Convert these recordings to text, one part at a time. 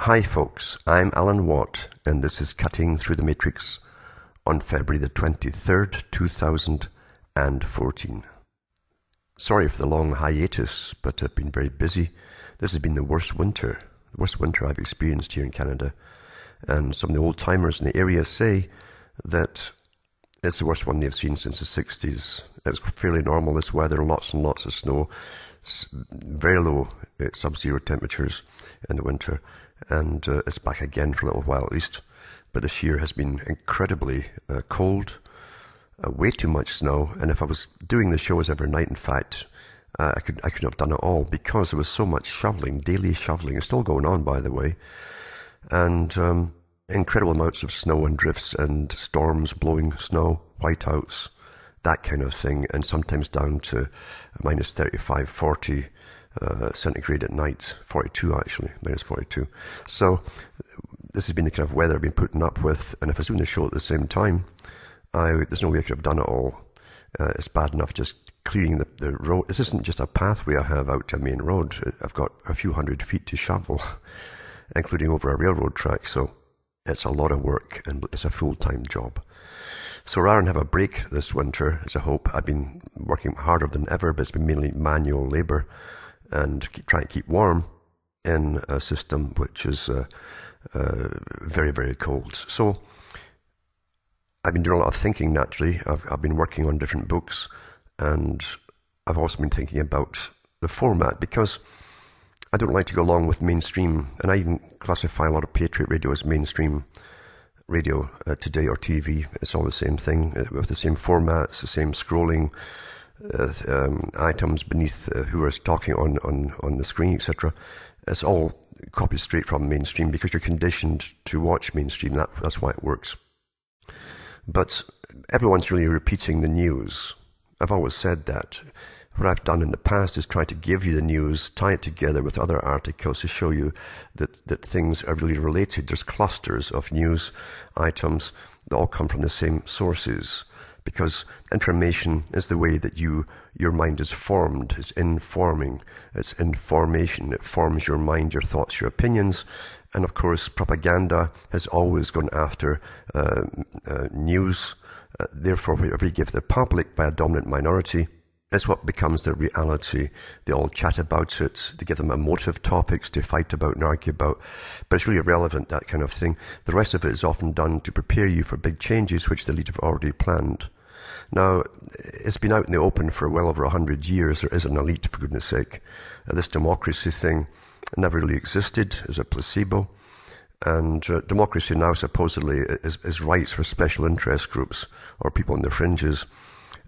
Hi folks, I'm Alan Watt and this is Cutting Through the Matrix on February the 23rd, 2014. Sorry for the long hiatus, but I've been very busy. This has been the worst winter I've experienced here in Canada. And some of the old timers in the area say that it's the worst one they've seen since the 60s. It's fairly normal, this weather, lots and lots of snow, very low sub-zero temperatures in the winter. And it's back again for a little while at least. But this year has been incredibly cold, way too much snow. And if I was doing the shows every night, in fact, I couldn't have done it all because there was so much shoveling, daily shoveling. It's still going on, by the way. And incredible amounts of snow and drifts and storms blowing snow, whiteouts, that kind of thing. And sometimes down to minus 35, 40 centigrade at night, 42 actually, minus 42. So this has been the kind of weather I've been putting up with, and if I was doing the show at the same time, there's no way I could have done it all. It's bad enough just clearing the road. This isn't just a pathway I have out to a main road. I've got a few hundred feet to shovel, including over a railroad track, so it's a lot of work and it's a full-time job. So rather than have a break this winter, as I hope, I've been working harder than ever, but it's been mainly manual labour and trying to keep warm in a system which is very, very cold. So I've been doing a lot of thinking naturally. I've been working on different books, and I've also been thinking about the format because I don't like to go along with mainstream, and I even classify a lot of Patriot radio as mainstream radio today, or TV. It's all the same thing, with the same formats, the same scrolling items beneath who is talking on the screen, etc. It's all copied straight from mainstream because you're conditioned to watch mainstream. That's why it works. But everyone's really repeating the news. I've always said that. What I've done in the past is try to give you the news, tie it together with other articles to show you that things are really related. There's clusters of news items that all come from the same sources, because information is the way that your mind is formed. It's informing. It's information. It forms your mind, your thoughts, your opinions. And of course, propaganda has always gone after news. Therefore, whatever you give the public by a dominant minority, it's what becomes their reality. They all chat about it. They give them emotive topics to fight about and argue about. But it's really irrelevant, that kind of thing. The rest of it is often done to prepare you for big changes, which the elite have already planned. Now, it's been out in the open for well over 100 years. There is an elite, for goodness sake. This democracy thing never really existed. It was a placebo. And democracy now supposedly is rights for special interest groups or people on the fringes,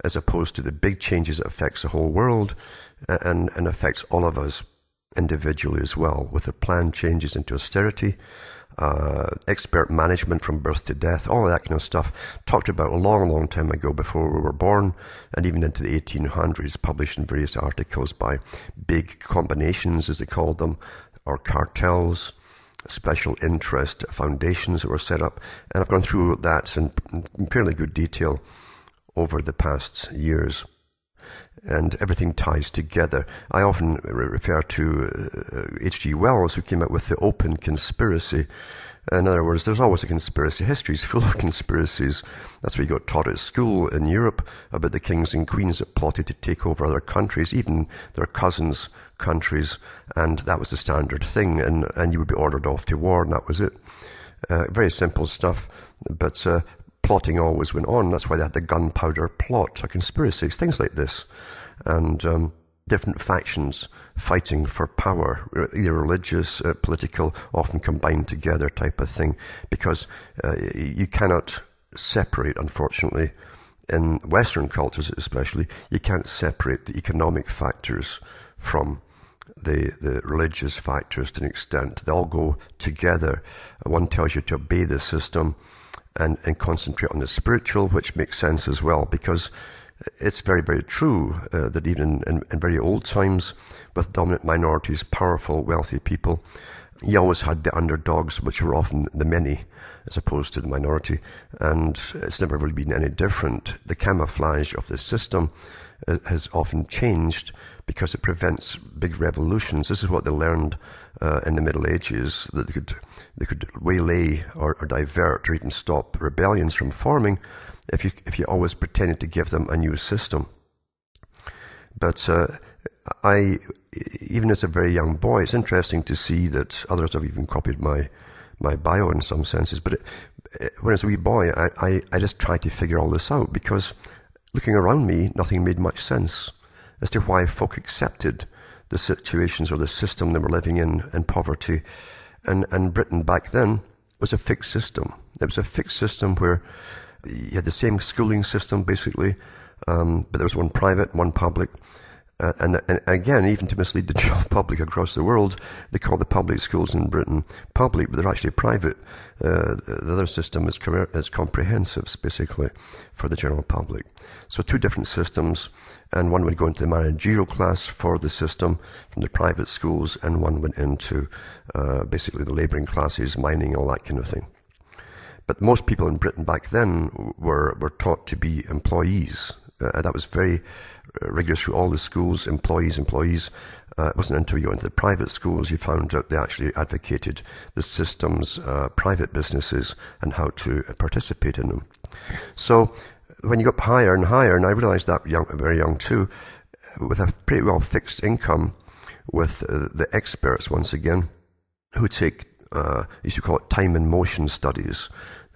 as opposed to the big changes that affects the whole world and affects all of us individually as well, with the planned changes into austerity, expert management from birth to death, all of that kind of stuff, talked about a long, long time ago before we were born, and even into the 1800s, published in various articles by big combinations, as they called them, or cartels, special interest foundations that were set up. And I've gone through that in fairly good detail over the past years, and everything ties together. I often refer to H.G. Wells, who came out with the open conspiracy. In other words, there's always a conspiracy. History is full of conspiracies. That's what you got taught at school in Europe, about the kings and queens that plotted to take over other countries, even their cousins' countries, and that was the standard thing, and you would be ordered off to war, and that was it. Very simple stuff, but plotting always went on. That's why they had the gunpowder plot, a conspiracy, things like this. And different factions fighting for power, either religious, political, often combined together type of thing, because you cannot separate, unfortunately, in Western cultures especially, you can't separate the economic factors from the religious factors to an extent. They all go together. One tells you to obey the system and concentrate on the spiritual, which makes sense as well, because it's very, very true that even in very old times, with dominant minorities, powerful, wealthy people, you always had the underdogs, which were often the many, as opposed to the minority. And it's never really been any different. The camouflage of the system has often changed because it prevents big revolutions. This is what they learned in the Middle Ages, that they could waylay or divert or even stop rebellions from forming if you always pretended to give them a new system. But even as a very young boy, it's interesting to see that others have even copied my bio in some senses. But when I was a wee boy, I just tried to figure all this out, because looking around me, nothing made much sense as to why folk accepted the situations or the system they were living in poverty. And Britain back then was a fixed system. It was a fixed system where you had the same schooling system, basically, but there was one private, one public. And again, even to mislead the general public across the world, they call the public schools in Britain public, but they're actually private. The other system is comprehensives, basically, for the general public. So two different systems, and one would go into the managerial class for the system from the private schools, and one went into basically the labouring classes, mining, all that kind of thing. But most people in Britain back then were taught to be employees. That was very rigorous through all the schools, employees. It wasn't until you got into the private schools you found out they actually advocated the system's private businesses and how to participate in them. So when you got higher and higher, and I realized that very young too, with a pretty well fixed income, with the experts once again, who take, as you call it, time and motion studies,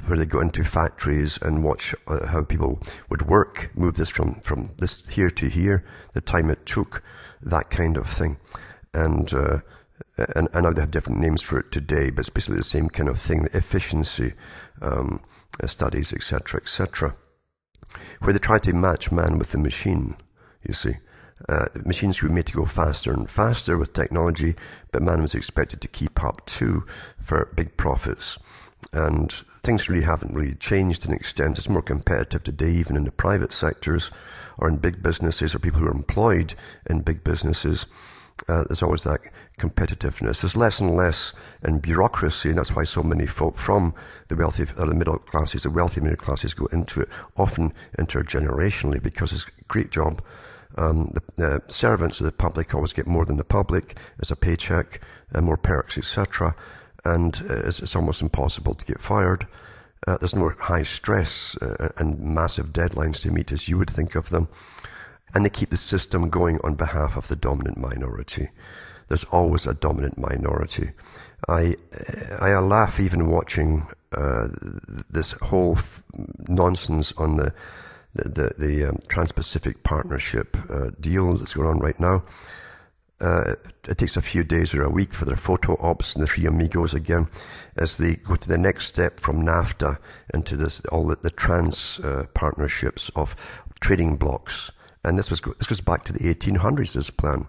where they go into factories and watch how people would work, move this from this here to here, the time it took, that kind of thing. And I know they have different names for it today, but it's basically the same kind of thing, the efficiency studies, etc., where they try to match man with the machine, you see. Machines were made to go faster and faster with technology, but man was expected to keep up too for big profits. And things really haven't really changed to an extent. It's more competitive today, even in the private sectors or in big businesses, or people who are employed in big businesses. There's always that competitiveness. There's less and less in bureaucracy, and that's why so many folk from the wealthy or the middle classes, the wealthy middle classes, go into it, often intergenerationally, because it's a great job. The servants of the public always get more than the public as a paycheck, and more perks, etc., and it's almost impossible to get fired. There's no high stress and massive deadlines to meet as you would think of them. And they keep the system going on behalf of the dominant minority. There's always a dominant minority. I laugh even watching this whole nonsense on the Trans-Pacific Partnership deal that's going on right now. It takes a few days or a week for their photo ops and the three amigos again, as they go to the next step from NAFTA into all the trans partnerships of trading blocks. And this goes back to the 1800s, this plan.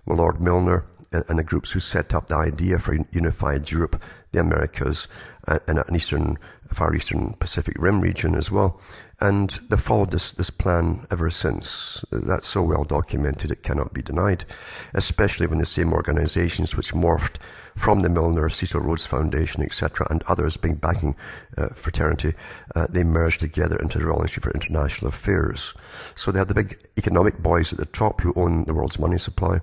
Well, Lord Milner and the groups who set up the idea for unified Europe, the Americas, and an Far Eastern Pacific Rim region as well. And they've followed this plan ever since. That's so well documented it cannot be denied, especially when the same organizations which morphed from the Milner, Cecil Rhodes Foundation, etc., and others being backing fraternity, they merged together into the Royal Institute for International Affairs. So they have the big economic boys at the top who own the world's money supply,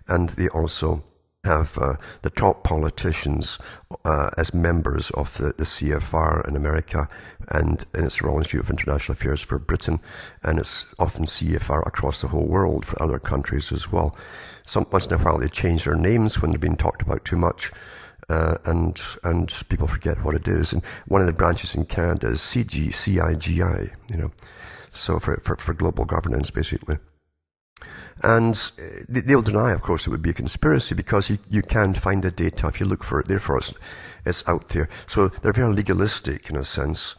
and they also have the top politicians as members of the CFR in America, and it's the Royal Institute of International Affairs for Britain, and it's often CFR across the whole world for other countries as well. Once in a while they change their names when they're being talked about too much, and people forget what it is. And one of the branches in Canada is CIGI, so for global governance, basically. And they'll deny, of course, it would be a conspiracy, because you can find the data if you look for it. Therefore, it's out there. So they're very legalistic in a sense.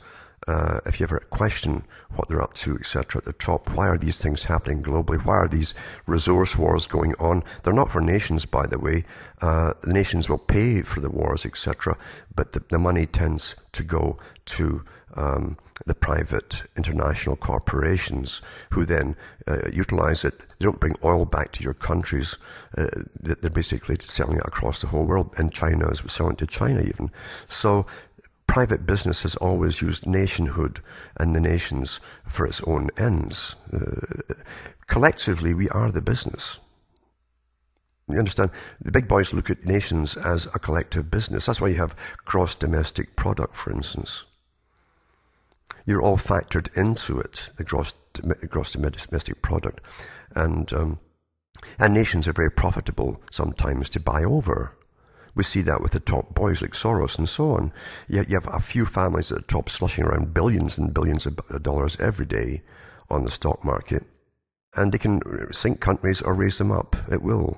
If you ever question what they're up to, etc., at the top, why are these things happening globally? Why are these resource wars going on? They're not for nations, by the way. The nations will pay for the wars, etc., but the money tends to go to the private international corporations, who then utilize it. They don't bring oil back to your countries. They're basically selling it across the whole world, and China is selling it to China even. So private business has always used nationhood and the nations for its own ends. Collectively, we are the business. You understand? The big boys look at nations as a collective business. That's why you have gross domestic product, for instance. You're all factored into it, the gross domestic product. And nations are very profitable sometimes to buy over. We see that with the top boys like Soros and so on. You have a few families at the top slushing around billions and billions of dollars every day on the stock market. And they can sink countries or raise them up. It will.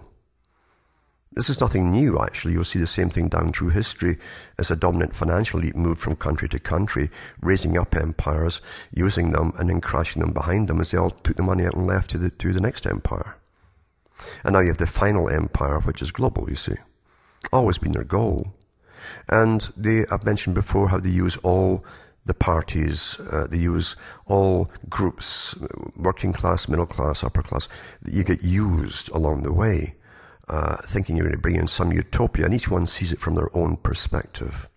This is nothing new, actually. You'll see the same thing down through history as a dominant financial elite moved from country to country, raising up empires, using them, and then crashing them behind them as they all took the money out and left to the next empire. And now you have the final empire, which is global, you see. Always been their goal. And I've mentioned before how they use all the parties, they use all groups, working class, middle class, upper class. You get used along the way. Thinking you're going to bring in some utopia, and each one sees it from their own perspective.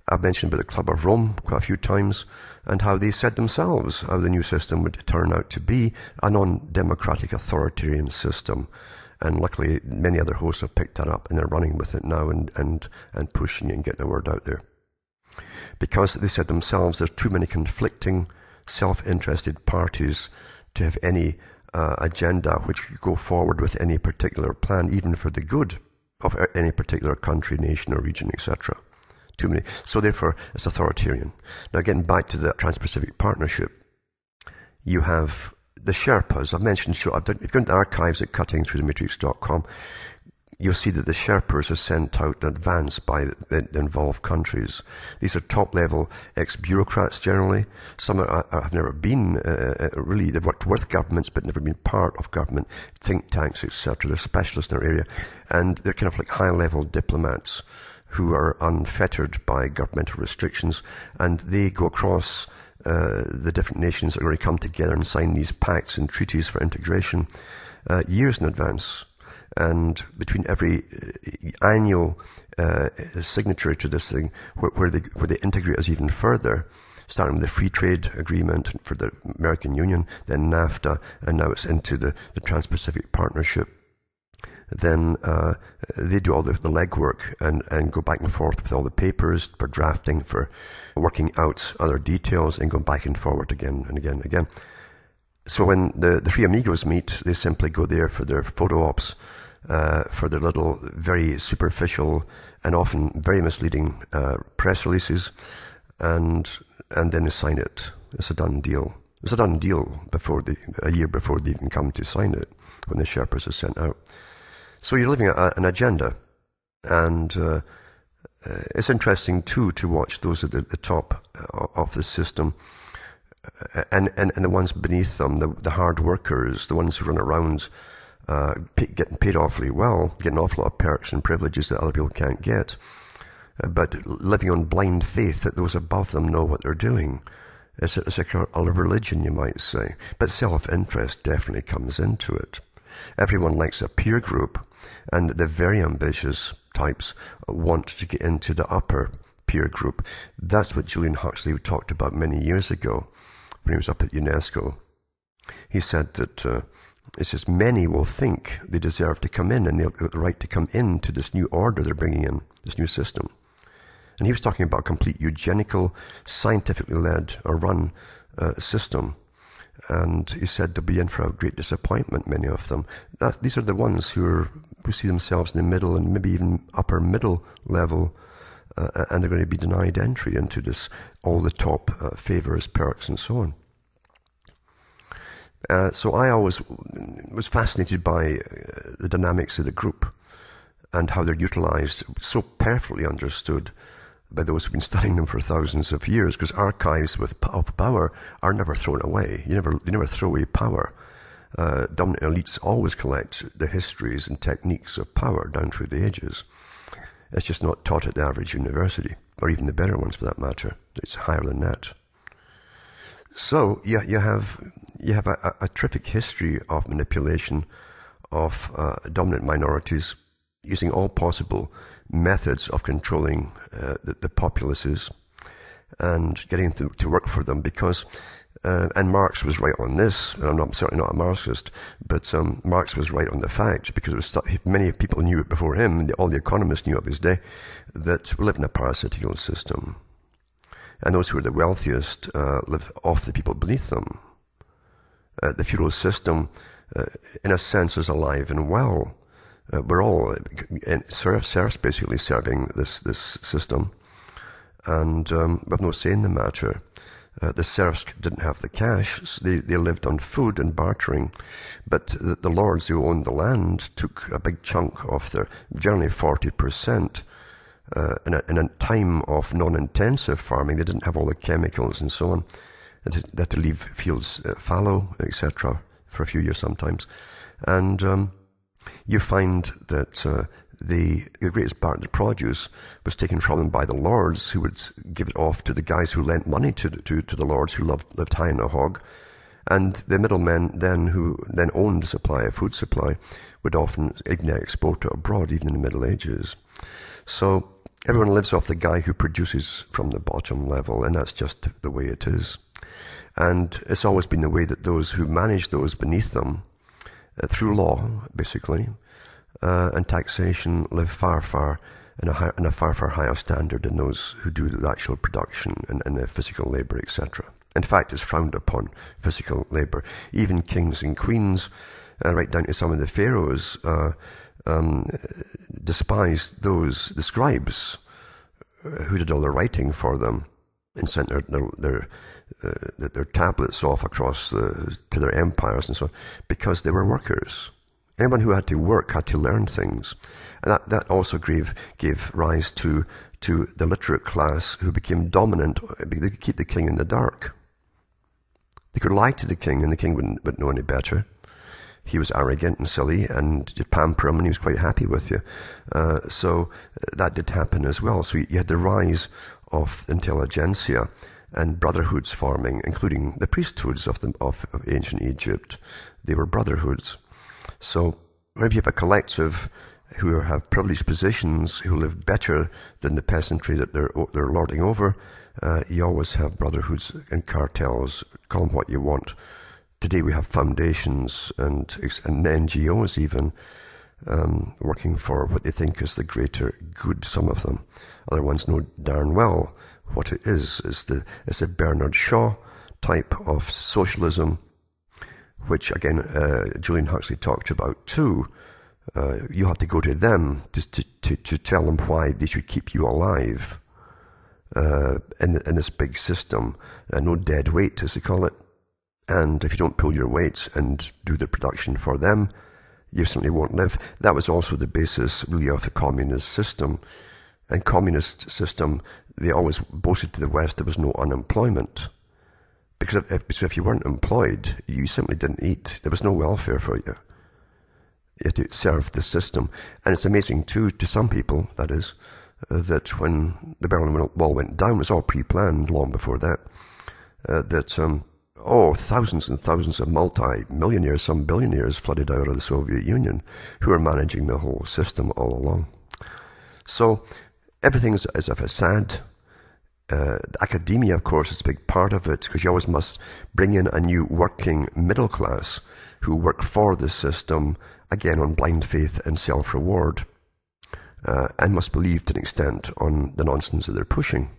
I've mentioned about the Club of Rome quite a few times, and how they said themselves how the new system would turn out to be a non-democratic authoritarian system. And luckily, many other hosts have picked that up, and they're running with it now and pushing it and getting the word out there. Because they said themselves, there's too many conflicting, self-interested parties to have any agenda which could go forward with any particular plan, even for the good of any particular country, nation, or region, etc. Too many. So therefore, it's authoritarian. Now, getting back to the Trans-Pacific Partnership, you have the Sherpas. I've mentioned, if you go into the archives at cuttingthroughthematrix.com, you'll see that the Sherpas are sent out in advance by the involved countries. These are top-level ex-bureaucrats generally. Some have never been, really, they've worked with governments but never been part of government, think tanks, etc. They're specialists in their area. And they're kind of like high-level diplomats who are unfettered by governmental restrictions. And they go across the different nations that are going to come together and sign these pacts and treaties for integration years in advance. And between every annual signature to this thing, where they integrate us even further, starting with the free trade agreement for the American Union, then NAFTA, and now it's into the Trans-Pacific Partnership, then they do all the legwork and go back and forth with all the papers for drafting, for working out other details, and going back and forward again and again and again. So when the three amigos meet, they simply go there for their photo ops, for their little, very superficial and often very misleading press releases, and then they sign it. It's a done deal. It's a done deal a year before they even come to sign it, when the Sherpas are sent out. So you're living an agenda, and it's interesting too to watch those at the top of the system, and the ones beneath them, the hard workers, the ones who run around getting paid awfully well, getting an awful lot of perks and privileges that other people can't get, but living on blind faith that those above them know what they're doing. It's like a religion, you might say. But self-interest definitely comes into it. Everyone likes a peer group, and the very ambitious types want to get into the upper peer group. That's what Julian Huxley talked about many years ago when he was up at UNESCO. He said that it says many will think they deserve to come in, and they've got the right to come into this new order they're bringing in, this new system. And he was talking about a complete eugenical, scientifically led or run system. And he said they'll be in for a great disappointment, many of them. These are the ones who see themselves in the middle and maybe even upper middle level, and they're going to be denied entry into this, all the top favors, perks, and so on. So I always was fascinated by the dynamics of the group and how they're utilized, so perfectly understood by those who've been studying them for thousands of years, because archives of power are never thrown away. You never throw away power. Dominant elites always collect the histories and techniques of power down through the ages. It's just not taught at the average university, or even the better ones for that matter. It's higher than that. So you have a terrific history of manipulation of dominant minorities using all possible methods of controlling the populaces and getting to work for them, because and Marx was right on this, and I'm certainly not a Marxist, but Marx was right on the fact, because it was many people knew it before him, all the economists knew of his day, that we live in a parasitical system. And those who are the wealthiest live off the people beneath them. The feudal system, in a sense, is alive and well. We're all serfs basically serving this system, and we have no say in the matter. The serfs didn't have the cash, so they lived on food and bartering, but the lords who owned the land took a big chunk of their, generally 40%, in a time of non-intensive farming. They didn't have all the chemicals and so on. They had to leave fields fallow, etc., for a few years sometimes. And you find that the greatest part of the produce was taken from them by the lords, who would give it off to the guys who lent money to the lords, who lived high on a hog. And the middlemen then, who then owned the supply, a food supply, would often even export it abroad, even in the Middle Ages. So everyone lives off the guy who produces from the bottom level, and that's just the way it is. And it's always been the way that those who manage those beneath them, through law, basically, and taxation, live far in a far higher standard than those who do the actual production and the physical labor, etc. In fact, it's frowned upon, physical labor. Even kings and queens, right down to some of the pharaohs, despised the scribes who did all the writing for them and sent their tablets off across to their empires and so on, because they were workers. Anyone who had to work had to learn things. And that also gave rise to the literate class, who became dominant. They could keep the king in the dark. They could lie to the king, and the king wouldn't know any better. He was arrogant and silly, and you'd pamper him, and he was quite happy with you. So that did happen as well. So you had the rise of intelligentsia and brotherhoods forming, including the priesthoods of ancient Egypt. They were brotherhoods. So whenever you have a collective who have privileged positions, who live better than the peasantry that they're lording over, you always have brotherhoods and cartels. Call them what you want. Today we have foundations and NGOs even, working for what they think is the greater good, some of them. Other ones know darn well what it is. It's a Bernard Shaw type of socialism, which again Julian Huxley talked about too. You have to go to them to tell them why they should keep you alive in this big system. No dead weight, as they call it. And if you don't pull your weight and do the production for them, you simply won't live. That was also the basis, really, of the communist system. And communist system, they always boasted to the West there was no unemployment. Because if you weren't employed, you simply didn't eat. There was no welfare for you. You had to serve the system. And it's amazing, too, to some people, that is, that when the Berlin Wall went down, it was all pre-planned long before that, thousands and thousands of multi-millionaires, some billionaires, flooded out of the Soviet Union, who were managing the whole system all along. So everything is a facade. Academia, of course, is a big part of it, because you always must bring in a new working middle class who work for the system, again on blind faith and self-reward, and must believe to an extent on the nonsense that they're pushing.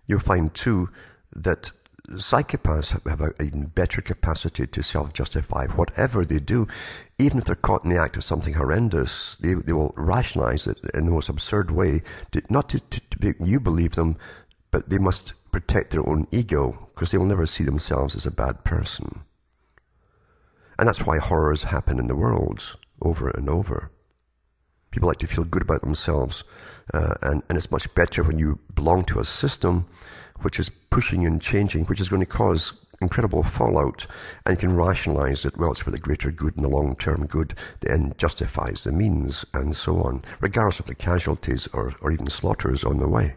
You'll find too that psychopaths have an even better capacity to self-justify whatever they do. Even if they're caught in the act of something horrendous, they will rationalize it in the most absurd way, not to make you believe them, but they must protect their own ego, because they will never see themselves as a bad person. And that's why horrors happen in the world over and over. People like to feel good about themselves, and it's much better when you belong to a system which is pushing and changing, which is going to cause incredible fallout, and you can rationalize it. Well, it's for the greater good and the long-term good, the end justifies the means, and so on, regardless of the casualties or even slaughters on the way.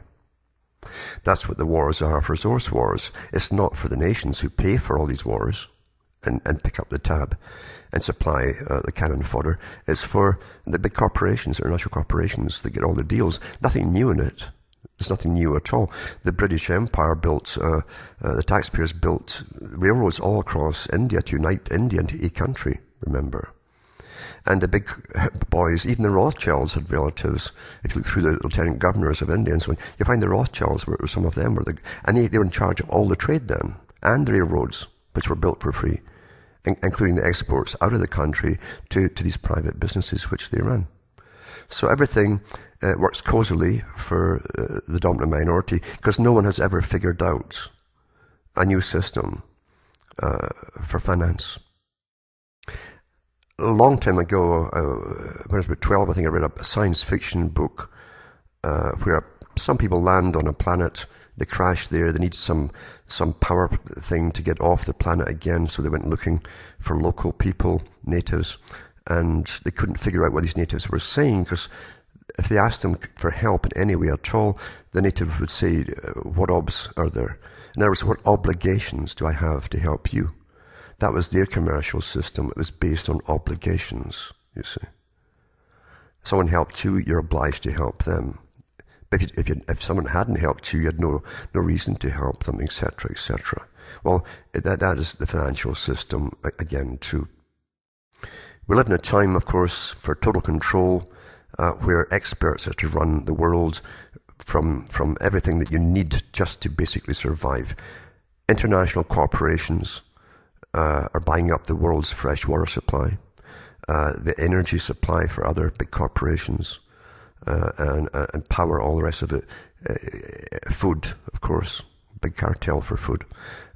That's what the wars are, for resource wars. It's not for the nations who pay for all these wars. and pick up the tab and supply the cannon fodder. It's for the big corporations, international corporations, that get all the deals. Nothing new in it. There's nothing new at all. The British Empire built, the taxpayers built railroads all across India to unite India into a country, remember. And the big boys, even the Rothschilds had relatives. If you look through the lieutenant governors of India and so on, you find the Rothschilds, some of them were and they were in charge of all the trade then, and the railroads, which were built for free, including the exports out of the country to these private businesses which they run. So everything works causally for the dominant minority, because no one has ever figured out a new system for finance. A long time ago, when I was about 12, I think I read a science fiction book where some people land on a planet, they crash there, they need some power thing to get off the planet again, so they went looking for local people, natives, and they couldn't figure out what these natives were saying, because if they asked them for help in any way at all, the native would say, what obs are there? In other words, what obligations do I have to help you? That was their commercial system. It was based on obligations, you see. Someone helped you, you're obliged to help them. But if someone hadn't helped you, you had no reason to help them, etc., etc. Well, that is the financial system, again, too. We live in a time, of course, for total control, where experts are to run the world from everything that you need just to basically survive. International corporations are buying up the world's fresh water supply, the energy supply for other big corporations, and power, all the rest of it. Food, of course, big cartel for food.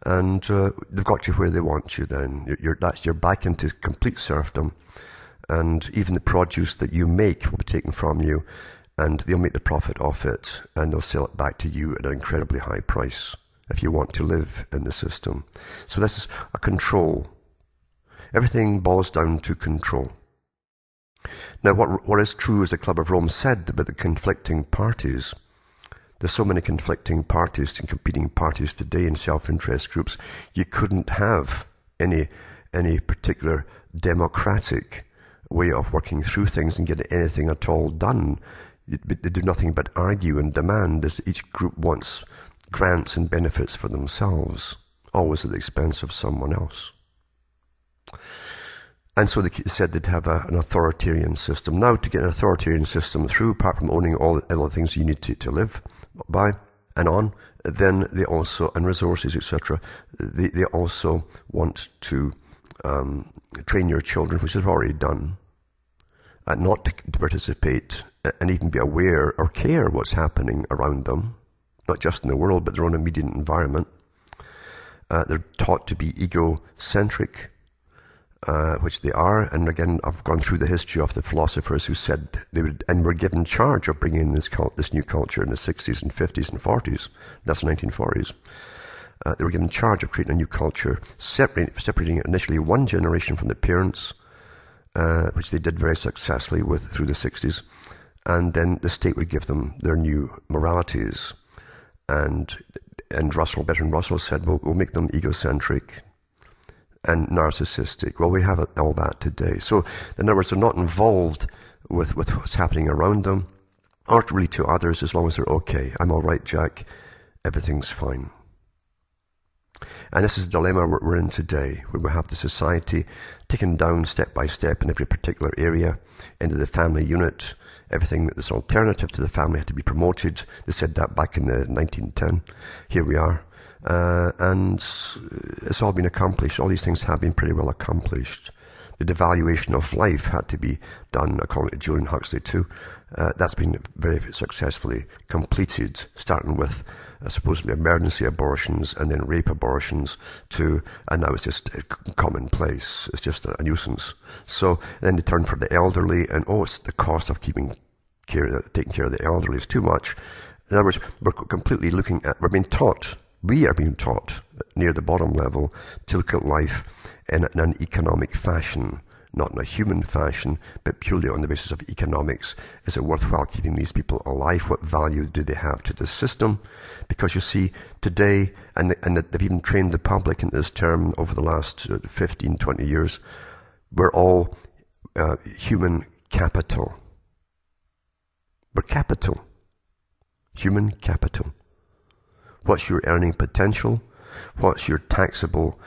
And they've got you where they want you then. You're back into complete serfdom. And even the produce that you make will be taken from you, and they'll make the profit off it, and they'll sell it back to you at an incredibly high price if you want to live in the system. So this is a control. Everything boils down to control. Now, what is true, as the Club of Rome said about the conflicting parties, there's so many conflicting parties and competing parties today in self-interest groups, you couldn't have any particular democratic way of working through things and getting anything at all done. They do nothing but argue and demand, as each group wants grants and benefits for themselves, always at the expense of someone else. And so they said they'd have an authoritarian system. Now, to get an authoritarian system through, apart from owning all the other things you need to live by and on, then they also, and resources, etc., they also want to train your children, which they've already done, not to participate and even be aware or care what's happening around them, not just in the world, but their own immediate environment. They're taught to be egocentric, which they are. And again, I've gone through the history of the philosophers who said they would, and were given charge of bringing in this new culture in the 60s and 50s and 40s. That's the 1940s. They were given charge of creating a new culture, separating initially one generation from the parents, which they did very successfully through the 60s. And then the state would give them their new moralities. And Bertrand Russell said, well, we'll make them egocentric and narcissistic. Well, we have all that today. So, in other words, they're not involved with what's happening around them, or really to others, as long as they're okay. I'm all right, Jack. Everything's fine. And this is the dilemma we're in today, where we have the society taken down step by step in every particular area into the family unit. Everything that's alternative to the family had to be promoted. They said that back in the 1910. Here we are. And it's all been accomplished. All these things have been pretty well accomplished. The devaluation of life had to be done, according to Julian Huxley too. That's been very successfully completed, starting with supposedly emergency abortions and then rape abortions and now it's just commonplace. It's just a nuisance. So then they turn for the elderly, and it's the cost of taking care of the elderly is too much. In other words, we're completely we are being taught near the bottom level to look at life in an economic fashion, not in a human fashion, but purely on the basis of economics. Is it worthwhile keeping these people alive? What value do they have to the system? Because you see, today, and they've even trained the public in this term over the last 15, 20 years, we're all human capital. We're capital. Human capital. What's your earning potential? What's your taxable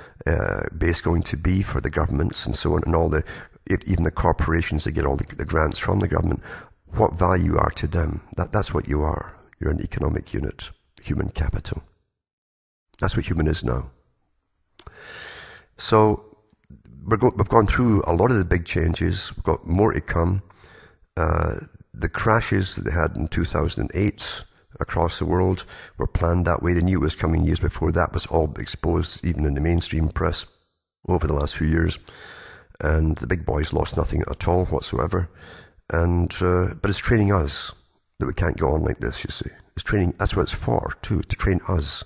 base going to be for the governments and so on, and even the corporations that get all the grants from the government? What value you are to them? That's what you are. You're an economic unit, human capital. That's what human is now. So we've gone through a lot of the big changes. We've got more to come. The crashes that they had in 2008 across the world were planned that way. They knew it was coming years before that was all exposed, even in the mainstream press, over the last few years. And the big boys lost nothing at all whatsoever. And but it's training us that we can't go on like this, you see. It's training, that's what it's for, too, to train us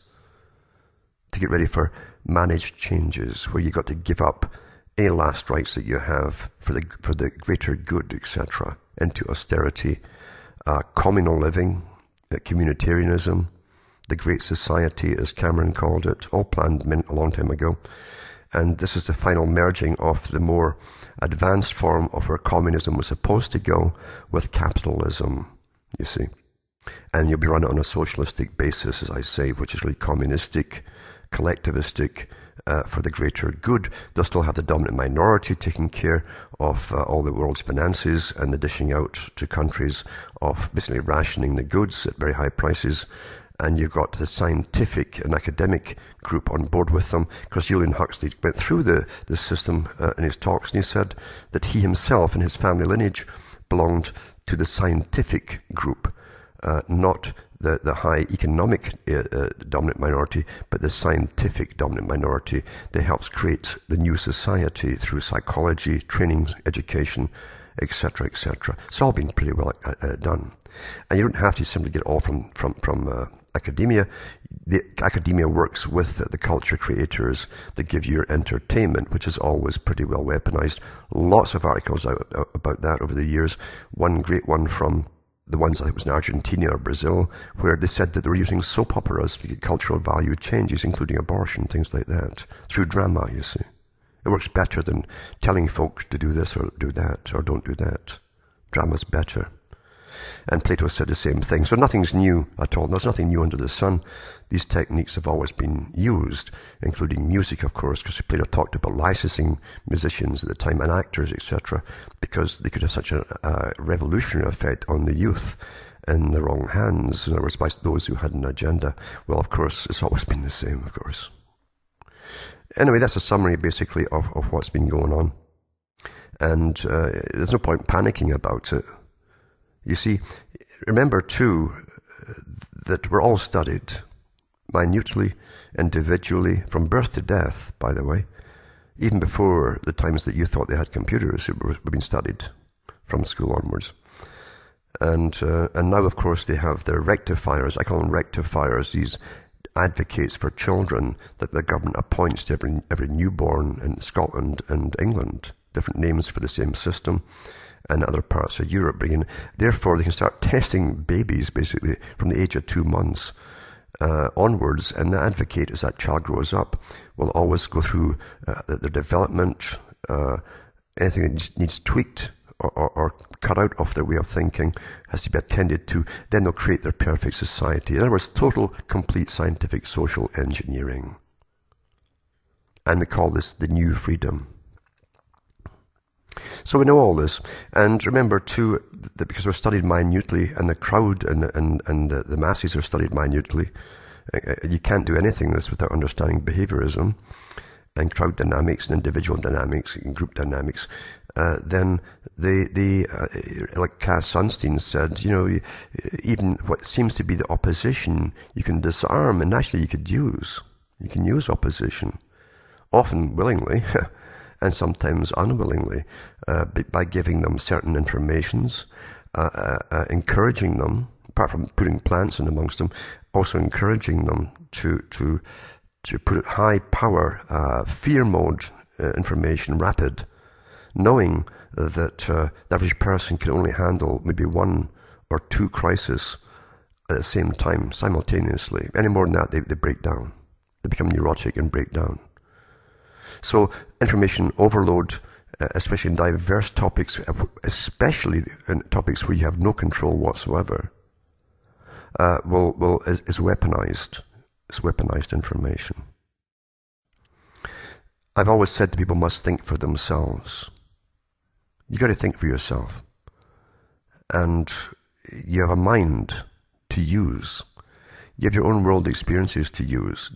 to get ready for managed changes, where you got to give up any last rights that you have for the greater good, etc., into austerity, communal living, communitarianism, the Great Society, as Cameron called it, all planned a long time ago. And this is the final merging of the more advanced form of where communism was supposed to go with capitalism, you see. And you'll be run on a socialistic basis, as I say, which is really communistic, collectivistic, for the greater good. They'll still have the dominant minority taking care of all the world's finances and the dishing out to countries of basically rationing the goods at very high prices. And you've got the scientific and academic group on board with them, because Julian Huxley went through the system in his talks, and he said that he himself and his family lineage belonged to the scientific group, not the high economic dominant minority, but the scientific dominant minority that helps create the new society through psychology, training, education, etc., etc. It's all been pretty well done. And you don't have to simply get all from academia. The academia works with the culture creators that give you your entertainment, which is always pretty well weaponized. Lots of articles out about that over the years. One great one from the ones I think was in Argentina or Brazil, where they said that they were using soap operas to get cultural value changes, including abortion, things like that, through drama, you see. It works better than telling folks to do this or do that or don't do that. Drama's better. And Plato said the same thing. So nothing's new at all. There's nothing new under the sun. These techniques have always been used, including music, of course, because Plato talked about licensing musicians at the time and actors, etc., because they could have such a revolutionary effect on the youth in the wrong hands. In other words, by those who had an agenda. Well, of course, it's always been the same, of course. Anyway, that's a summary, basically, of what's been going on. And there's no point panicking about it. You see, remember too that we're all studied minutely, individually, from birth to death, by the way. Even before the times that you thought they had computers, we've been studied from school onwards. And now, of course, they have their rectifiers. I call them rectifiers, these advocates for children that the government appoints to every newborn in Scotland and England. Different names for the same system. And other parts of Europe bring in. Therefore, they can start testing babies, basically, from the age of 2 months onwards, and the advocate, as that child grows up, will always go through their development, anything that needs tweaked or cut out of their way of thinking has to be attended to. Then they'll create their perfect society. In other words, total, complete scientific social engineering. And we call this the new freedom. So we know all this, and remember too that because we're studied minutely, and the crowd and the masses are studied minutely, you can't do anything this without understanding behaviorism and crowd dynamics and individual dynamics and group dynamics. Then like Cass Sunstein said, you know, even what seems to be the opposition, you can disarm, and actually you could use. You can use opposition, often willingly. And sometimes unwillingly, by giving them certain informations, encouraging them, apart from putting plants in amongst them, also encouraging them to put high power, fear mode information, rapid, knowing that the average person can only handle maybe one or two crises at the same time, simultaneously. Any more than that, they break down. They become neurotic and break down. So information overload, especially in diverse topics, especially in topics where you have no control whatsoever, is weaponized. It's weaponized information. I've always said that people must think for themselves. You got to think for yourself. And you have a mind to use. You have your own world experiences to use.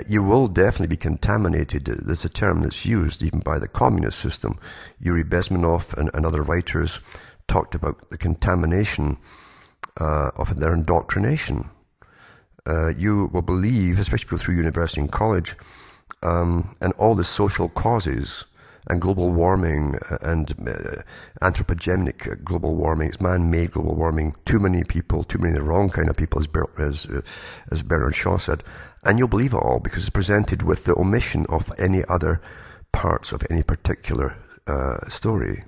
You will definitely be contaminated. There's a term that's used even by the communist system. Yuri Bezmenov and other writers talked about the contamination of their indoctrination. You will believe, especially if you go through university and college, and all the social causes and global warming and anthropogenic global warming, it's man-made global warming, too many people, too many of the wrong kind of people, as Bernard Shaw said, and you'll believe it all because it's presented with the omission of any other parts of any particular story.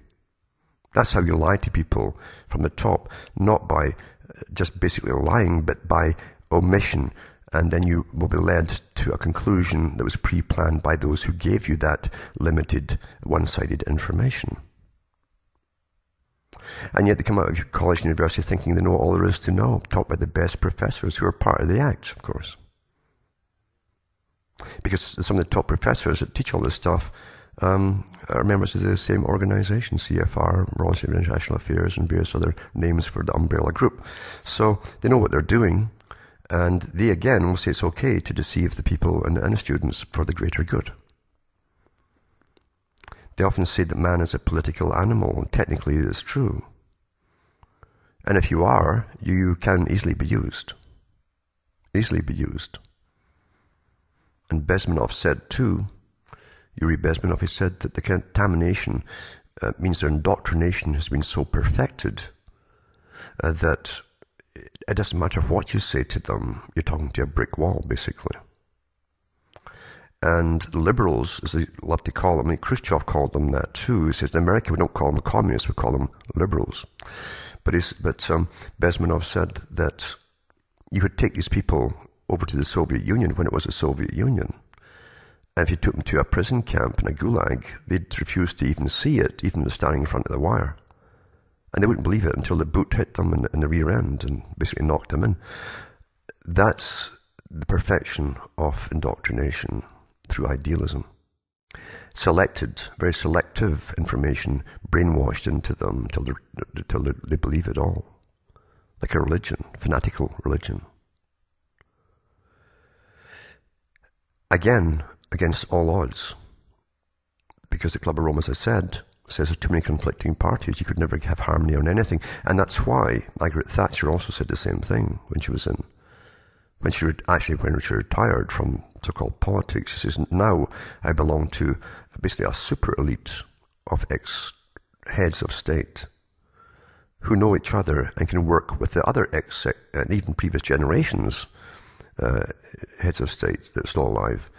That's how you lie to people from the top, not by just basically lying, but by omission. And then you will be led to a conclusion that was pre-planned by those who gave you that limited, one-sided information. And yet they come out of college and university thinking they know all there is to know, taught by the best professors who are part of the act, of course. Because some of the top professors that teach all this stuff are members of the same organization, CFR, Royal Institute of International Affairs, and various other names for the umbrella group. So they know what they're doing. And they, again, will say it's okay to deceive the people and the students for the greater good. They often say that man is a political animal, and technically it is true. And if you are, you can easily be used. Easily be used. And Bezmenov said too, Yuri Bezmenov, he said that the contamination means their indoctrination has been so perfected that it doesn't matter what you say to them, you're talking to a brick wall, basically. And the liberals, as they love to call them, I mean, Khrushchev called them that too. He says, in America, we don't call them communists, we call them liberals. But Bezmenov said that you could take these people over to the Soviet Union when it was the Soviet Union. And if you took them to a prison camp in a gulag, they'd refuse to even see it, even standing in front of the wire. And they wouldn't believe it until the boot hit them in the rear end and basically knocked them in. That's the perfection of indoctrination through idealism. Selected, very selective information brainwashed into them until they believe it all. Like a religion, fanatical religion. Again, against all odds. Because the Club of Rome, as I said, says there's too many conflicting parties. You could never have harmony on anything. And that's why Margaret Thatcher also said the same thing when she retired from so-called politics. She says, now I belong to basically a super elite of ex-heads of state who know each other and can work with the other and even previous generations heads of state that are still alive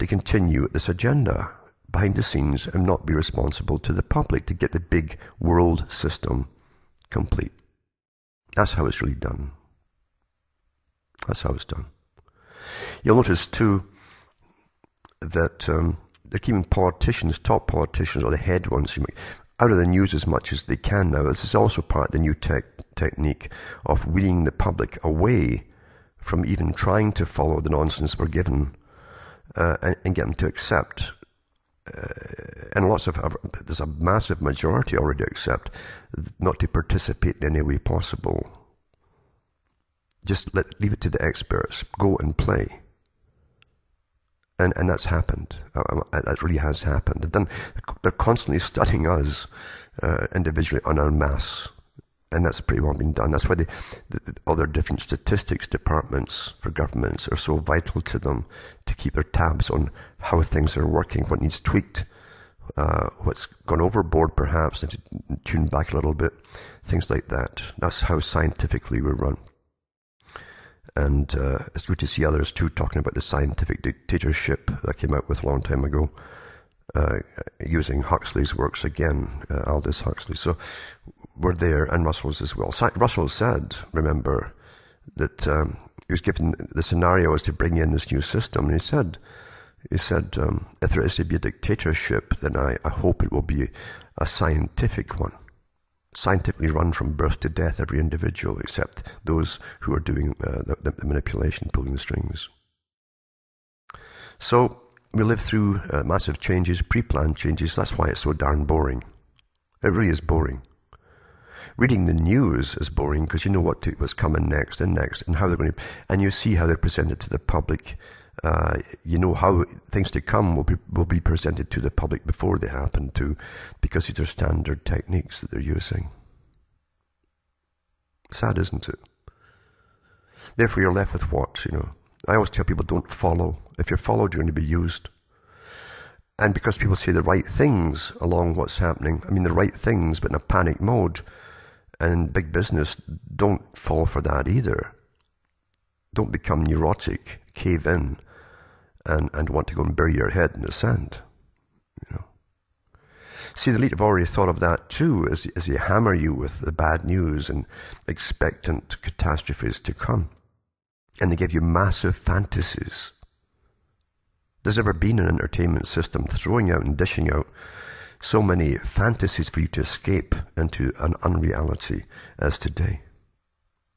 to continue this agenda behind the scenes and not be responsible to the public to get the big world system complete. That's how it's really done. That's how it's done. You'll notice too that they're keeping politicians, top politicians, or the head ones, out of the news as much as they can now. This is also part of the new technique of weaning the public away from even trying to follow the nonsense we're given and get them to accept. And there's a massive majority already accept not to participate in any way possible. Just leave it to the experts. Go and play. And that's happened. That really has happened. They're constantly studying us individually en masse. And that's pretty well been done. That's why the other different statistics departments for governments are so vital to them to keep their tabs on how things are working, what needs tweaked, what's gone overboard perhaps, need to tune back a little bit, things like that. That's how scientifically we run. And it's good to see others too talking about the scientific dictatorship that came out with a long time ago. using Huxley's works again, Aldous Huxley. So we're there, and Russell's as well. Russell said, remember, that he was given the scenario as to bring in this new system, and he said, if there is to be a dictatorship, then I hope it will be a scientific one. Scientifically run from birth to death, every individual, except those who are doing the manipulation, pulling the strings. So we live through massive changes, pre-planned changes. That's why it's so darn boring. It really is boring. Reading the news is boring because you know what's coming next, and how they're going to, and you see how they're presented to the public. You know how things to come will be presented to the public before they happen to, because these are standard techniques that they're using. Sad, isn't it? Therefore, you're left with what, I always tell people, don't follow. If you're followed, you're going to be used. And because people say the right things along what's happening, the right things, but in a panic mode, and big business don't fall for that either. Don't become neurotic, cave in, and want to go and bury your head in the sand. See, the elite have already thought of that too, as they hammer you with the bad news and expectant catastrophes to come. And they give you massive fantasies. There's never been an entertainment system throwing out and dishing out so many fantasies for you to escape into an unreality as today.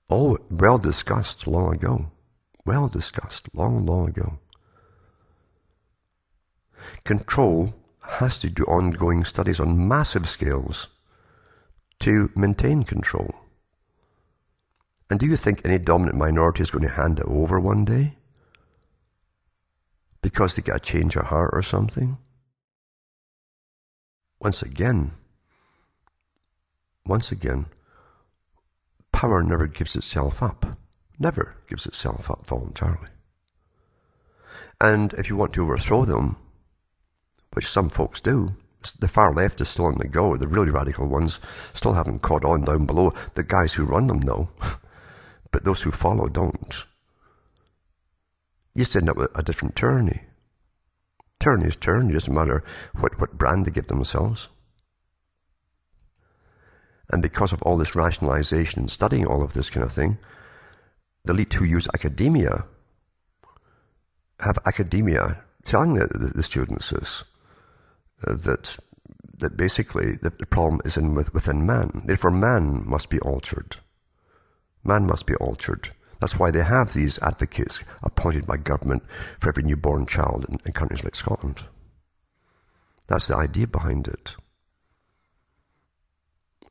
All well discussed long ago. Well discussed long, long ago. Control has to do ongoing studies on massive scales to maintain control. And do you think any dominant minority is going to hand it over one day? Because they get a change of heart or something? Once again, power never gives itself up. Never gives itself up voluntarily. And if you want to overthrow them, which some folks do, the far left is still on the go. The really radical ones still haven't caught on down below. The guys who run them know, but those who follow don't. You just end up with a different tyranny. Tyranny is tyranny. It doesn't matter what brand they give themselves. And because of all this rationalization and studying all of this kind of thing, the elite who use academia have academia telling the students this, that basically the problem is within man. Therefore, man must be altered. Man must be altered. That's why they have these advocates appointed by government for every newborn child in countries like Scotland. That's the idea behind it.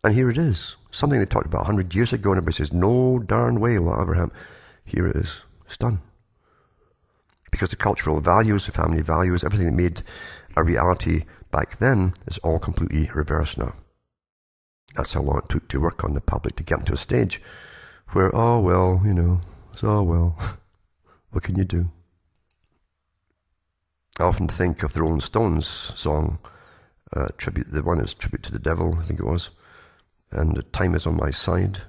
And here it is. Something they talked about 100 years ago, and everybody says, no darn way will that ever happen. Here it is. It's done. Because the cultural values, the family values, everything that made a reality back then is all completely reversed now. That's how long it took to work on the public to get them to a stage where, oh well, it's oh well. What can you do? I often think of the Rolling Stones song, the one is Tribute to the Devil, I think it was, and Time Is on My Side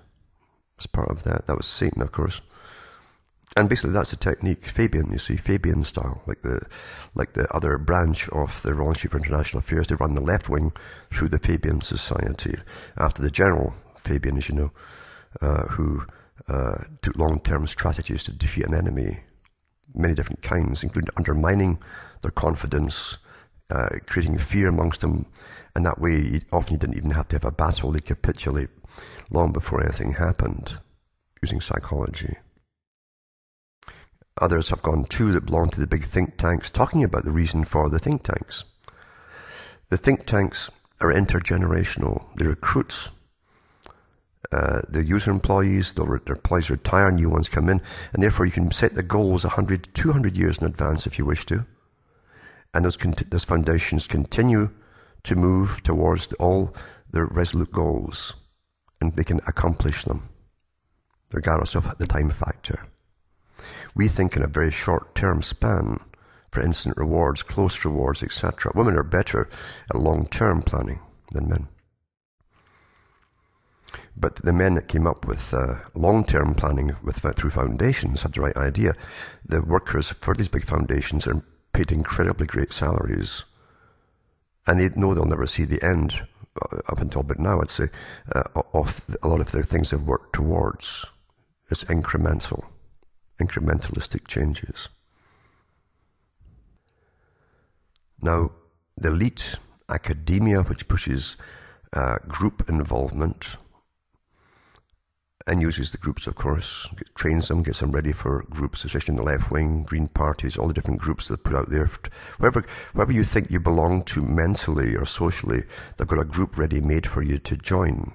was part of that. That was Satan, of course. And basically that's the technique, Fabian, you see, Fabian style, like the other branch of the Royal Institute for International Affairs. They run the left wing through the Fabian Society, after the General Fabian, as you know, who took long-term strategies to defeat an enemy, many different kinds, including undermining their confidence, creating fear amongst them, and that way often you didn't even have to have a battle. They capitulate long before anything happened, using psychology. Others have gone too that belong to the big think tanks, talking about the reason for the think tanks. The think tanks are intergenerational. They recruit the user employees, their employees retire, new ones come in, and therefore you can set the goals 100, 200 years in advance if you wish to. And those foundations continue to move towards all their resolute goals, and they can accomplish them, regardless of the time factor. We think in a very short-term span for instant rewards, close rewards, etc. Women are better at long-term planning than men. But the men that came up with long-term planning through foundations had the right idea. The workers for these big foundations are paid incredibly great salaries. And they know they'll never see the end, up until but now, I'd say, of a lot of the things they've worked towards. It's incrementalistic changes. Now, the elite academia, which pushes group involvement and uses the groups, of course, trains them, gets them ready for groups, especially in the left wing, Green parties, all the different groups that put out there. Wherever you think you belong to mentally or socially, they've got a group ready-made for you to join.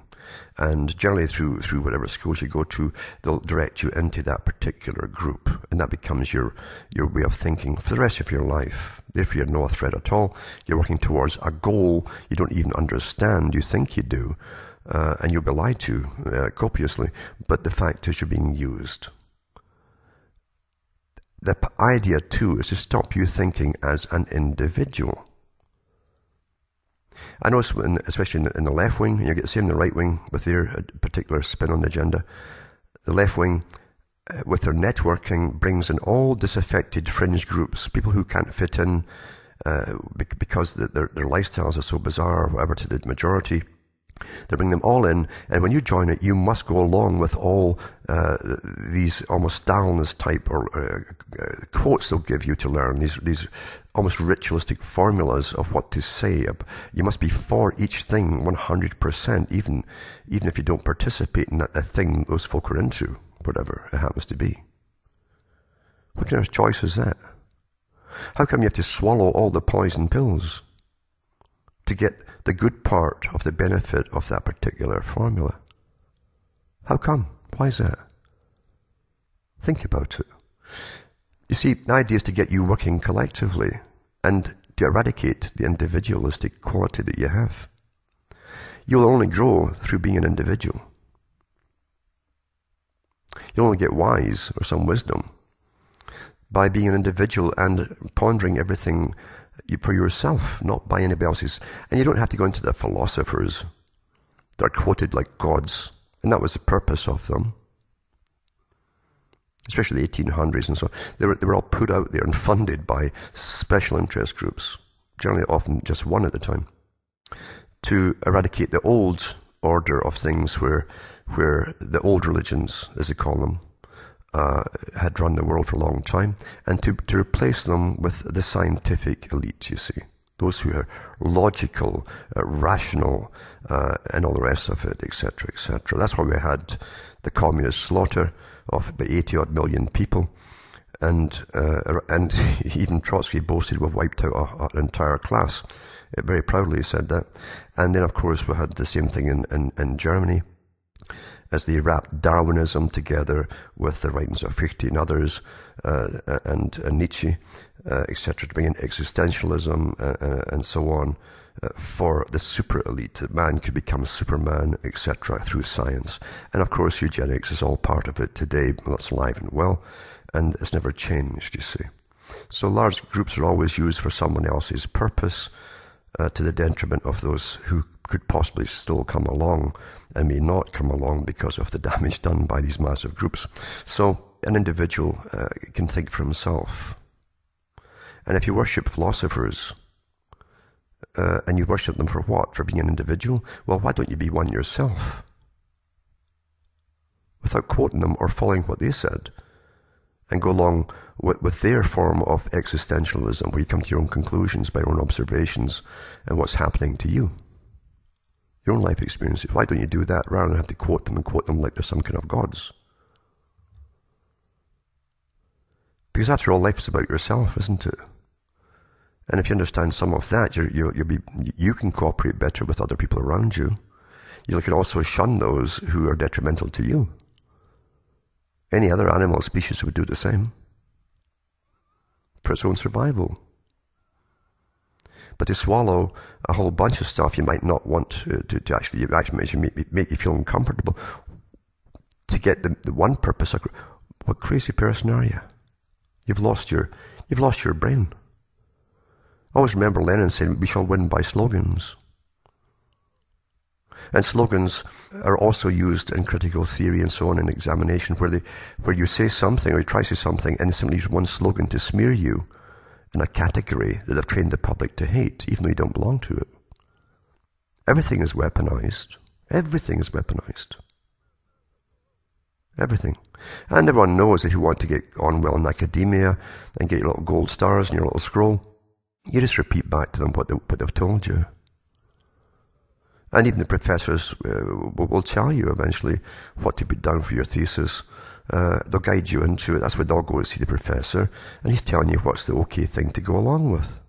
And generally through whatever schools you go to, they'll direct you into that particular group. And that becomes your way of thinking for the rest of your life. Therefore, you're no threat at all. You're working towards a goal you don't even understand. You think you do. And you'll be lied to copiously, but the fact is you're being used. The idea, too, is to stop you thinking as an individual. I know, especially in the left wing, and you get the same in the right wing with their particular spin on the agenda. The left wing, with their networking, brings in all disaffected fringe groups, people who can't fit in because their lifestyles are so bizarre, or whatever, to the majority. They bring them all in, and when you join it, you must go along with all these almost Stalinist type or quotes they'll give you to learn, these almost ritualistic formulas of what to say. You must be for each thing 100%, even if you don't participate in that thing those folk are into, whatever it happens to be. What kind of choice is that? How come you have to swallow all the poison pills to get the good part of the benefit of that particular formula? How come? Why is that? Think about it. You see, the idea is to get you working collectively and to eradicate the individualistic quality that you have. You'll only grow through being an individual. You'll only get wise or some wisdom by being an individual and pondering everything for yourself, not by anybody else's. And you don't have to go into the philosophers that are quoted like gods, and that was the purpose of them, especially the 1800s and so on. They were all put out there and funded by special interest groups, generally often just one at the time, to eradicate the old order of things where the old religions, as they call them, had run the world for a long time, and to replace them with the scientific elite, you see. Those who are logical, rational, and all the rest of it, etc., etc. That's why we had the communist slaughter of about 80-odd million people, and even Trotsky boasted we've wiped out an entire class. It very proudly said that. And then, of course, we had the same thing in Germany, as they wrapped Darwinism together with the writings of Fichte and others, and Nietzsche, etc., to bring in existentialism and so on, for the super elite, that man could become Superman, etc., through science. And of course, eugenics is all part of it today. That's alive and well, and it's never changed, you see. So large groups are always used for someone else's purpose, to the detriment of those who could possibly still come along and may not come along because of the damage done by these massive groups. So an individual can think for himself. And if you worship philosophers, and you worship them for what? For being an individual? Well, why don't you be one yourself? Without quoting them or following what they said, and go along with their form of existentialism, where you come to your own conclusions by your own observations and what's happening to you. Your own life experiences. Why don't you do that rather than have to quote them like they're some kind of gods? Because after all, life is about yourself, isn't it? And if you understand some of that, you can cooperate better with other people around you. You can also shun those who are detrimental to you. Any other animal species would do the same for its own survival. But to swallow a whole bunch of stuff you might not want to actually make you feel uncomfortable, to get the one purpose, what crazy person are you? You've lost your brain. Always remember Lenin saying, we shall win by slogans. And slogans are also used in critical theory and so on in examination, where you say something or you try to say something and simply use one slogan to smear you in a category that they've trained the public to hate, even though you don't belong to it. Everything is weaponized. Everything is weaponized. Everything. And everyone knows if you want to get on well in academia and get your little gold stars and your little scroll, you just repeat back to them what they've told you. And even the professors will tell you eventually what to put down for your thesis. They'll guide you into it. That's where they'll go to see the professor, and he's telling you what's the okay thing to go along with,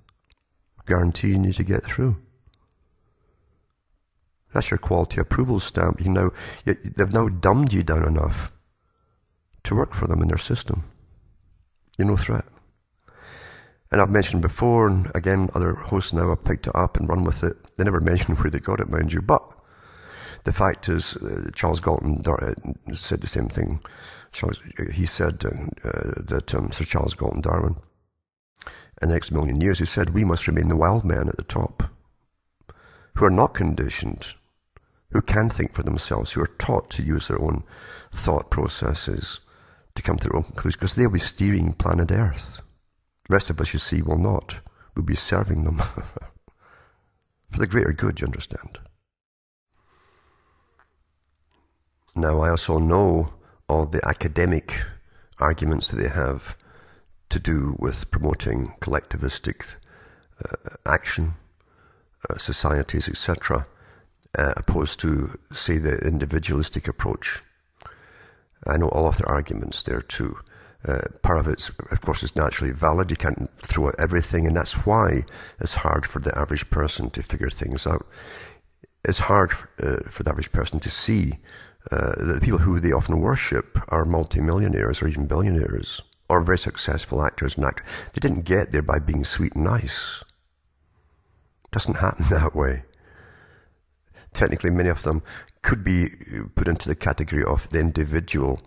guaranteeing you to get through. That's your quality approval stamp. They've now dumbed you down enough to work for them in their system. You're no threat. And I've mentioned before, and again, other hosts now have picked it up and run with it. They never mentioned where they got it, mind you, but the fact is, Charles Galton said the same thing. He said that Sir Charles Galton Darwin, in the next million years, he said, we must remain the wild men at the top, who are not conditioned, who can think for themselves, who are taught to use their own thought processes to come to their own conclusions, because they'll be steering planet Earth. The rest of us, you see, will not. We'll be serving them. For the greater good, you understand. Now, I also know all the academic arguments that they have to do with promoting collectivistic action, societies, etc., opposed to, say, the individualistic approach. I know all of their arguments there too. Part of it, of course, is naturally valid. You can't throw out everything, and that's why it's hard for the average person to figure things out. It's hard for the average person to see that the people who they often worship are multimillionaires or even billionaires or very successful actors and actors. They didn't get there by being sweet and nice. It doesn't happen that way. Technically, many of them could be put into the category of the individual,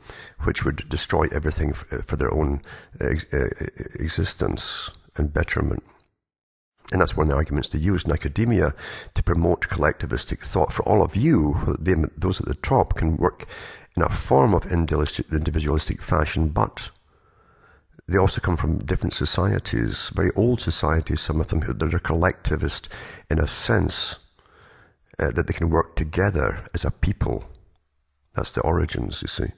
which would destroy everything for their own existence and betterment. And that's one of the arguments they use in academia to promote collectivistic thought. For all of you, those at the top, can work in a form of individualistic fashion, but they also come from different societies, very old societies, some of them, that are collectivist in a sense, that they can work together as a people. That's the origins, you see.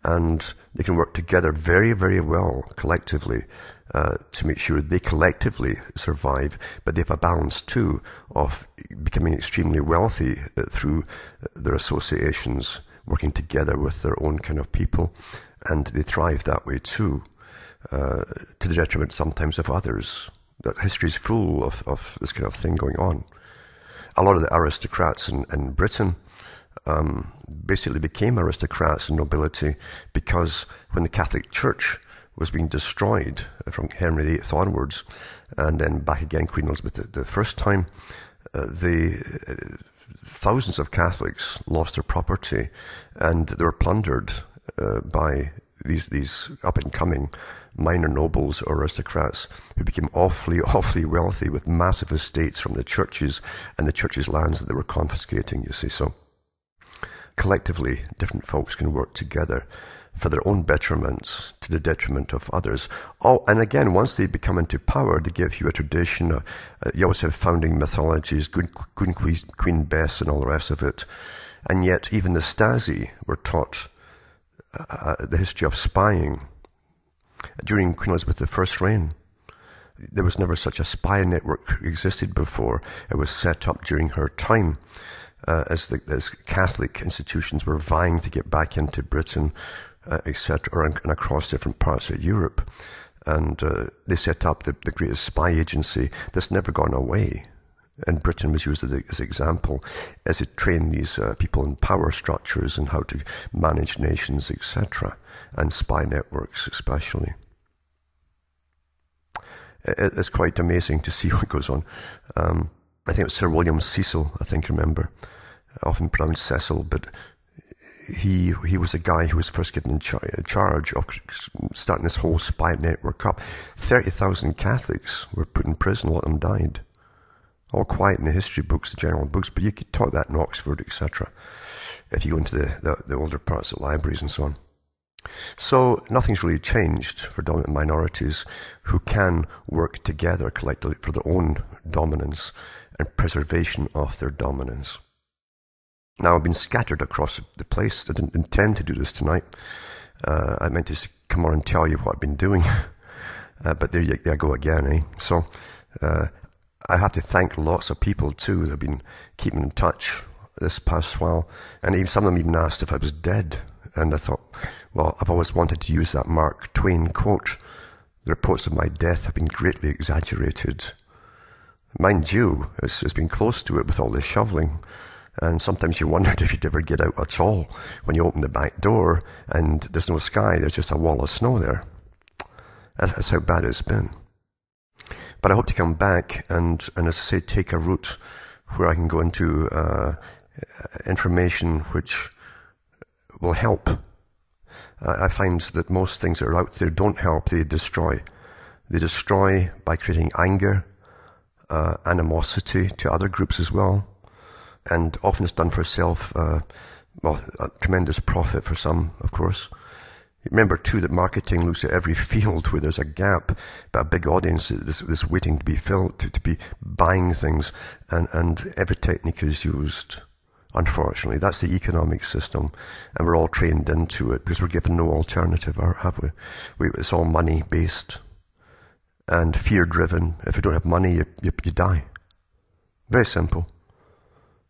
And they can work together very, very well collectively to make sure they collectively survive, but they have a balance too of becoming extremely wealthy through their associations, working together with their own kind of people, and they thrive that way too, to the detriment sometimes of others. That history is full of this kind of thing going on. A lot of the aristocrats in Britain basically became aristocrats and nobility because when the Catholic Church was being destroyed from Henry VIII onwards, and then back again Queen Elizabeth the first time, thousands of Catholics lost their property, and they were plundered by these up-and-coming minor nobles or aristocrats who became awfully wealthy with massive estates from the churches and the churches' lands that they were confiscating, you see. So collectively, different folks can work together for their own betterment to the detriment of others. And again, once they become into power, they give you a tradition. You always have founding mythologies, Queen Bess and all the rest of it. And yet even the Stasi were taught the history of spying. During Queen Elizabeth I's reign, there was never such a spy network existed before. It was set up during her time as Catholic institutions were vying to get back into Britain, etc., and across different parts of Europe. And they set up the greatest spy agency that's never gone away. And Britain was used as an example as it trained these people in power structures and how to manage nations, etc., and spy networks especially. It's quite amazing to see what goes on. I think it was Sir William Cecil, remember, often pronounced Cecil, but he was the guy who was first given in charge of starting this whole spy network up. 30,000 Catholics were put in prison, a lot of them died. All quiet in the history books, the general books, but you could talk that in Oxford, etc., if you go into the older parts of libraries and so on. So nothing's really changed for dominant minorities who can work together collectively for their own dominance and preservation of their dominance. Now, I've been scattered across the place. I didn't intend to do this tonight. I meant to come on and tell you what I've been doing. But there I go again, eh? So I have to thank lots of people, too, that have been keeping in touch this past while. And even some of them even asked if I was dead. And I thought, well, I've always wanted to use that Mark Twain quote. The reports of my death have been greatly exaggerated. Mind you, it's been close to it with all this shoveling. And sometimes you wondered if you'd ever get out at all when you open the back door and there's no sky, there's just a wall of snow there. That's how bad it's been. But I hope to come back and as I say, take a route where I can go into information which will help. I find that most things that are out there don't help, they destroy. They destroy by creating anger, animosity to other groups as well. And often it's done for self, a tremendous profit for some, of course. Remember, too, that marketing looks at every field where there's a gap, but a big audience is waiting to be filled, to be buying things, and every technique is used. Unfortunately, that's the economic system, and we're all trained into it because we're given no alternative, have we? It's all money-based and fear-driven. If you don't have money, you die. Very simple.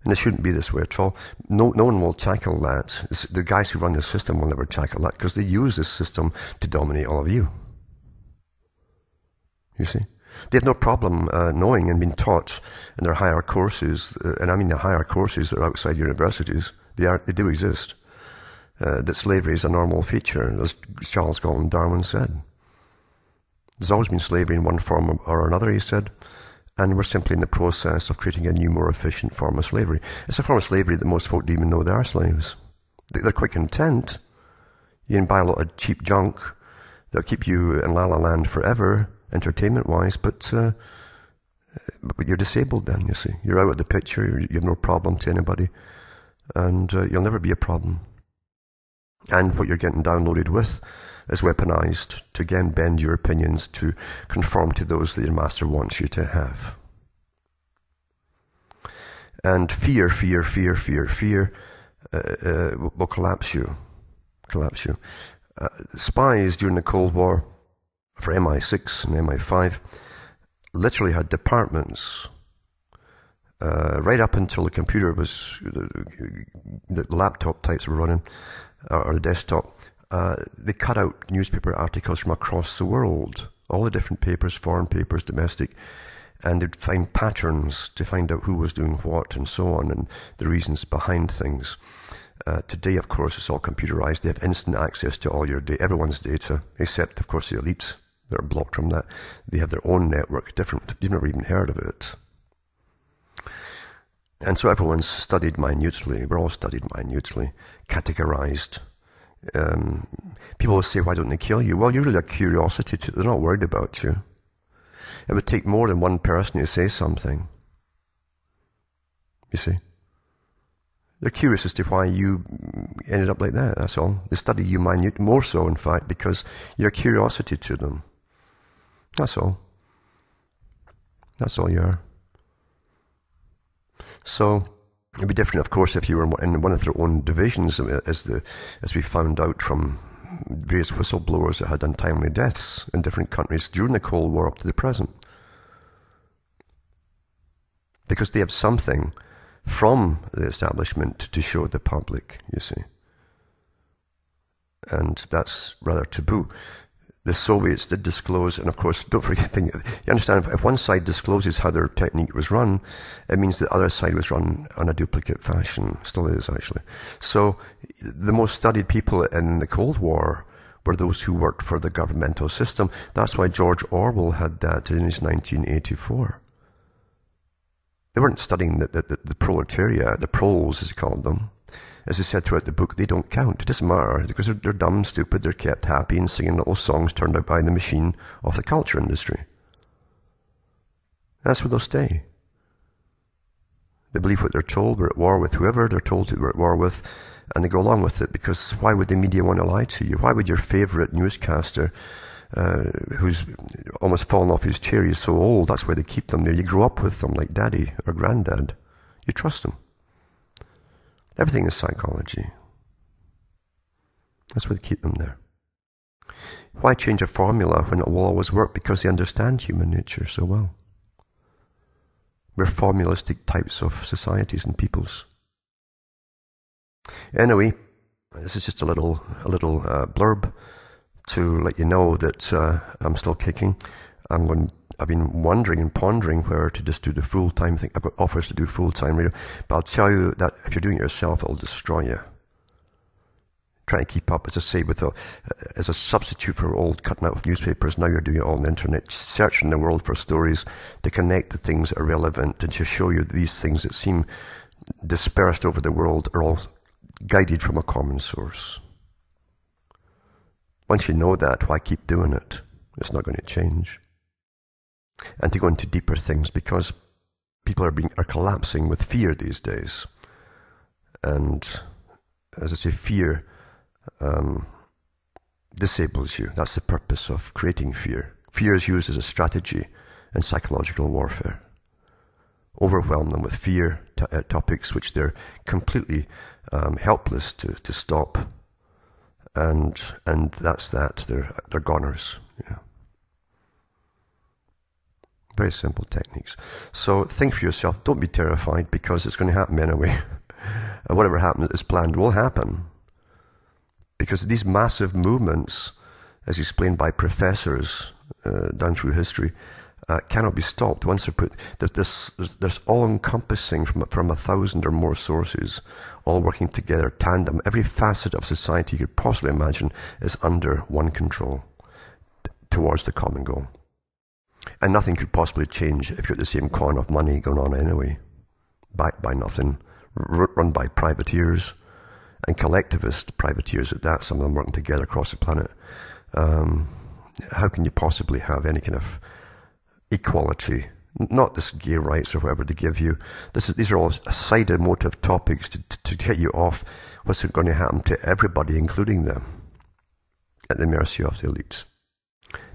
And it shouldn't be this way at all. No one will tackle that. The guys who run the system will never tackle that because they use this system to dominate all of you. You see? They have no problem knowing and being taught in their higher courses, and I mean the higher courses that are outside universities, they do exist, that slavery is a normal feature, as Charles Galton Darwin said. There's always been slavery in one form or another, he said. And we're simply in the process of creating a new, more efficient form of slavery. It's a form of slavery that most folk don't even know they are slaves. They're quite content. You can buy a lot of cheap junk that'll keep you in La La Land forever, entertainment-wise, but you're disabled then, you see. You're out of the picture, you have no problem to anybody, and you'll never be a problem. And what you're getting downloaded with is weaponized to again bend your opinions to conform to those that your master wants you to have. And fear will collapse you. Spies during the Cold War for MI6 and MI5 literally had departments right up until the computer was, the laptop types were running, or the desktop. They cut out newspaper articles from across the world, all the different papers, foreign papers, domestic, and they'd find patterns to find out who was doing what and so on, and the reasons behind things. Today, of course, it's all computerized. They have instant access to all your everyone's data, except, of course, the elites that are blocked from that. They have their own network, different. You've never even heard of it. And so everyone's studied minutely. We're all studied minutely, categorized. People will say, why don't they kill you? Well, you're really a curiosity. They're not worried about you. It would take more than one person to say something. You see? They're curious as to why you ended up like that, that's all. They study you minute, more so, in fact, because you're a curiosity to them. That's all. That's all you are. So, it'd be different, of course, if you were in one of their own divisions, as we found out from various whistleblowers that had untimely deaths in different countries during the Cold War up to the present. Because they have something from the establishment to show the public, you see. And that's rather taboo. The Soviets did disclose, and of course, don't forget, you understand, if one side discloses how their technique was run, it means the other side was run on a duplicate fashion. Still is, actually. So, the most studied people in the Cold War were those who worked for the governmental system. That's why George Orwell had that in his 1984. They weren't studying the proletariat, the proles, as he called them. As he said throughout the book, they don't count. It doesn't matter, because they're dumb, stupid, they're kept happy and singing little songs turned out by the machine of the culture industry. That's where they'll stay. They believe what they're told. We're at war with whoever they're told we're at war with, And they go along with it because why would the media want to lie to you? Why would your favourite newscaster, who's almost fallen off his chair, he's so old, that's why they keep them there. You grow up with them like daddy or granddad. You trust them. Everything is psychology. That's why they keep them there. Why change a formula when it will always work? Because they understand human nature so well. We're formalistic types of societies and peoples. Anyway, this is just a little blurb to let you know that I'm still kicking. I've been wondering and pondering where to just do the full-time thing. I've got offers to do full-time radio, but I'll tell you that if you're doing it yourself, it'll destroy you. Trying to keep up, as I say, as a substitute for old cutting out of newspapers, now you're doing it all on the internet, searching the world for stories to connect the things that are relevant and to show you these things that seem dispersed over the world are all guided from a common source. Once you know that, why keep doing it? It's not going to change. And to go into deeper things, because people are collapsing with fear these days. And as I say, fear disables you. That's the purpose of creating fear. Fear is used as a strategy in psychological warfare. Overwhelm them with fear topics which they're completely helpless to stop, and that's that. They're goners. Yeah. Very simple techniques. So think for yourself. Don't be terrified, because it's going to happen anyway. And whatever happens is planned will happen. Because these massive movements, as explained by professors down through history, cannot be stopped. Once they're put, there's all-encompassing from 1,000 or more sources, all working together, tandem. Every facet of society you could possibly imagine is under one control towards the common goal. And nothing could possibly change if you're the same con of money going on anyway, backed by nothing, run by privateers, and collectivist privateers at that, some of them working together across the planet. How can you possibly have any kind of equality? Not this gay rights or whatever they give you. These are all side emotive topics to get you off what's going to happen to everybody, including them, at the mercy of the elites.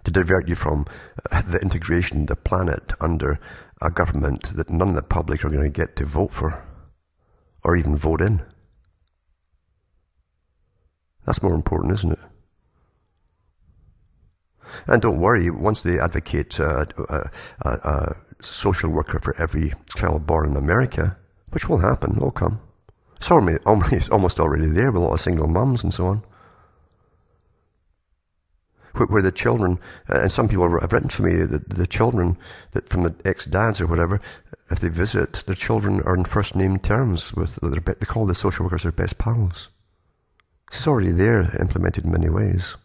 To divert you from the integration of the planet under a government that none of the public are going to get to vote for or even vote in. That's more important, isn't it? And don't worry, once they advocate a social worker for every child born in America, which will happen, will come. It's almost already there with a lot of single mums and so on. Where the children, and some people have written to me that the children that from the ex-dads or whatever, if they visit, their children are in first name terms with they call the social workers their best pals. It's already there, implemented in many ways.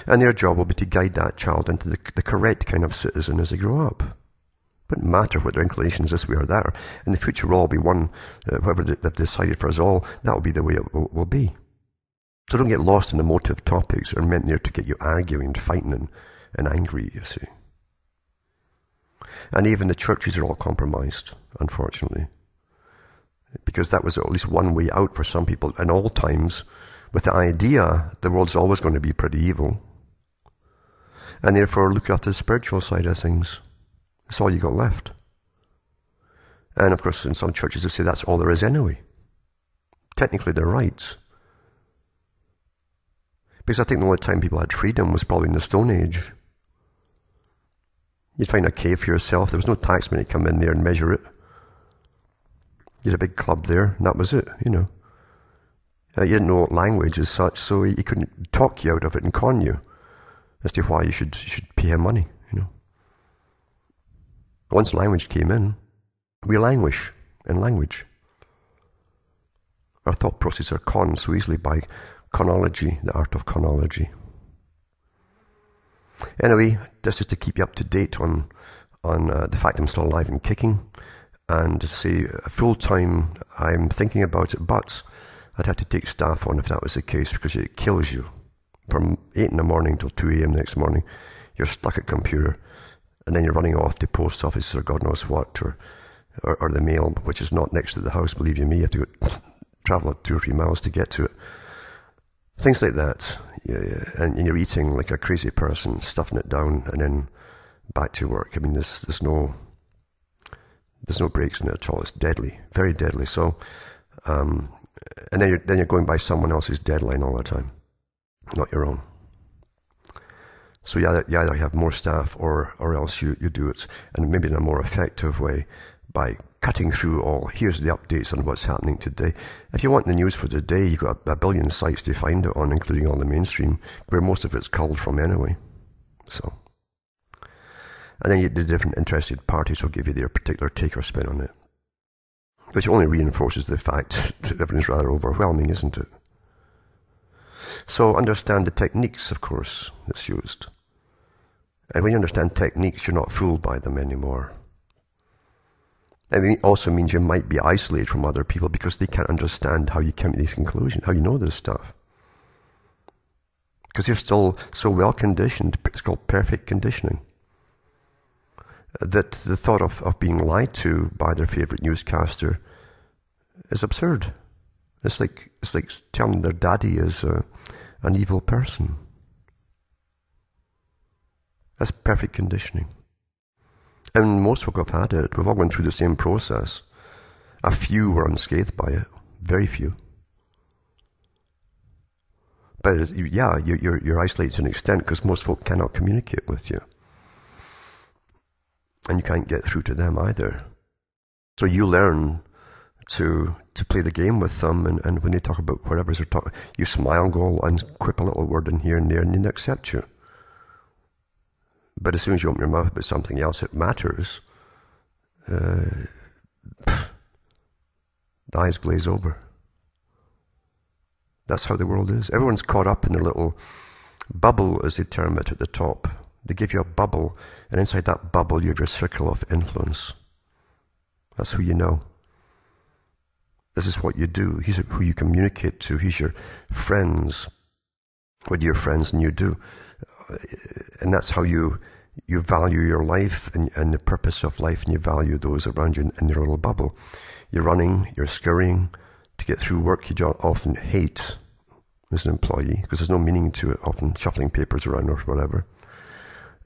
And their job will be to guide that child into the correct kind of citizen as they grow up. It wouldn't matter what their inclinations this way or that are. In the future will all be one, whatever they've decided for us all, that will be the way it will be. So don't get lost in the motive topics that are meant there to get you arguing, fighting, and angry, you see. And even the churches are all compromised, unfortunately. Because that was at least one way out for some people in all times, with the idea the world's always going to be pretty evil. And therefore look after the spiritual side of things. That's all you got left. And of course in some churches they say that's all there is anyway. Technically they're right. Because I think the only time people had freedom was probably in the Stone Age. You'd find a cave for yourself. There was no taxman to come in there and measure it. You had a big club there, and that was it, you know. You didn't know language as such, so he couldn't talk you out of it and con you as to why you should pay him money, you know. Once language came in, we languish in language. Our thought processes are conned so easily by chronology, the art of chronology. Anyway, this is to keep you up to date on the fact I'm still alive and kicking. And to say full-time, I'm thinking about it, but I'd have to take staff on if that was the case, because it kills you. From 8 in the morning till 2 a.m. the next morning, you're stuck at computer, and then you're running off to post offices or God knows what, or the mail, which is not next to the house, believe you me. You have to go travel 2 or 3 miles to get to it. Things like that. Yeah. And you're eating like a crazy person, stuffing it down, and then back to work. I mean, there's no breaks in it at all. It's deadly, very deadly. So, and then you're going by someone else's deadline all the time, not your own. So you either have more staff or else you do it, and maybe in a more effective way by cutting through here's the updates on what's happening today. If you want the news for the day, you've got a billion sites to find it on, including all the mainstream, where most of it's culled from anyway. So, and then the different interested parties will give you their particular take or spin on it, which only reinforces the fact that everything's rather overwhelming, isn't it? So understand the techniques, of course, that's used. And when you understand techniques, you're not fooled by them anymore. I mean, it also means you might be isolated from other people because they can't understand how you come to these conclusions, how you know this stuff. Because you're still so well conditioned, it's called perfect conditioning, that the thought of being lied to by their favorite newscaster is absurd. It's like telling their daddy is an evil person. That's perfect conditioning. And most folk have had it. We've all gone through the same process. A few were unscathed by it. Very few. But yeah, you're isolated to an extent because most folk cannot communicate with you. And you can't get through to them either. So you learn to play the game with them, and when they talk about whatever they're talking, you smile and go and quip a little word in here and there, and they accept you. But as soon as you open your mouth about something else that matters, the eyes glaze over. That's how the world is. Everyone's caught up in their little bubble, as they term it, at the top. They give you a bubble, and inside that bubble you have your circle of influence. That's who you know. This is what you do. He's who you communicate to. He's your friends. What do your friends and you do? And that's how you value your life and the purpose of life, and you value those around you in your little bubble. You're running, you're scurrying to get through work you often hate as an employee, because there's no meaning to it, often shuffling papers around or whatever.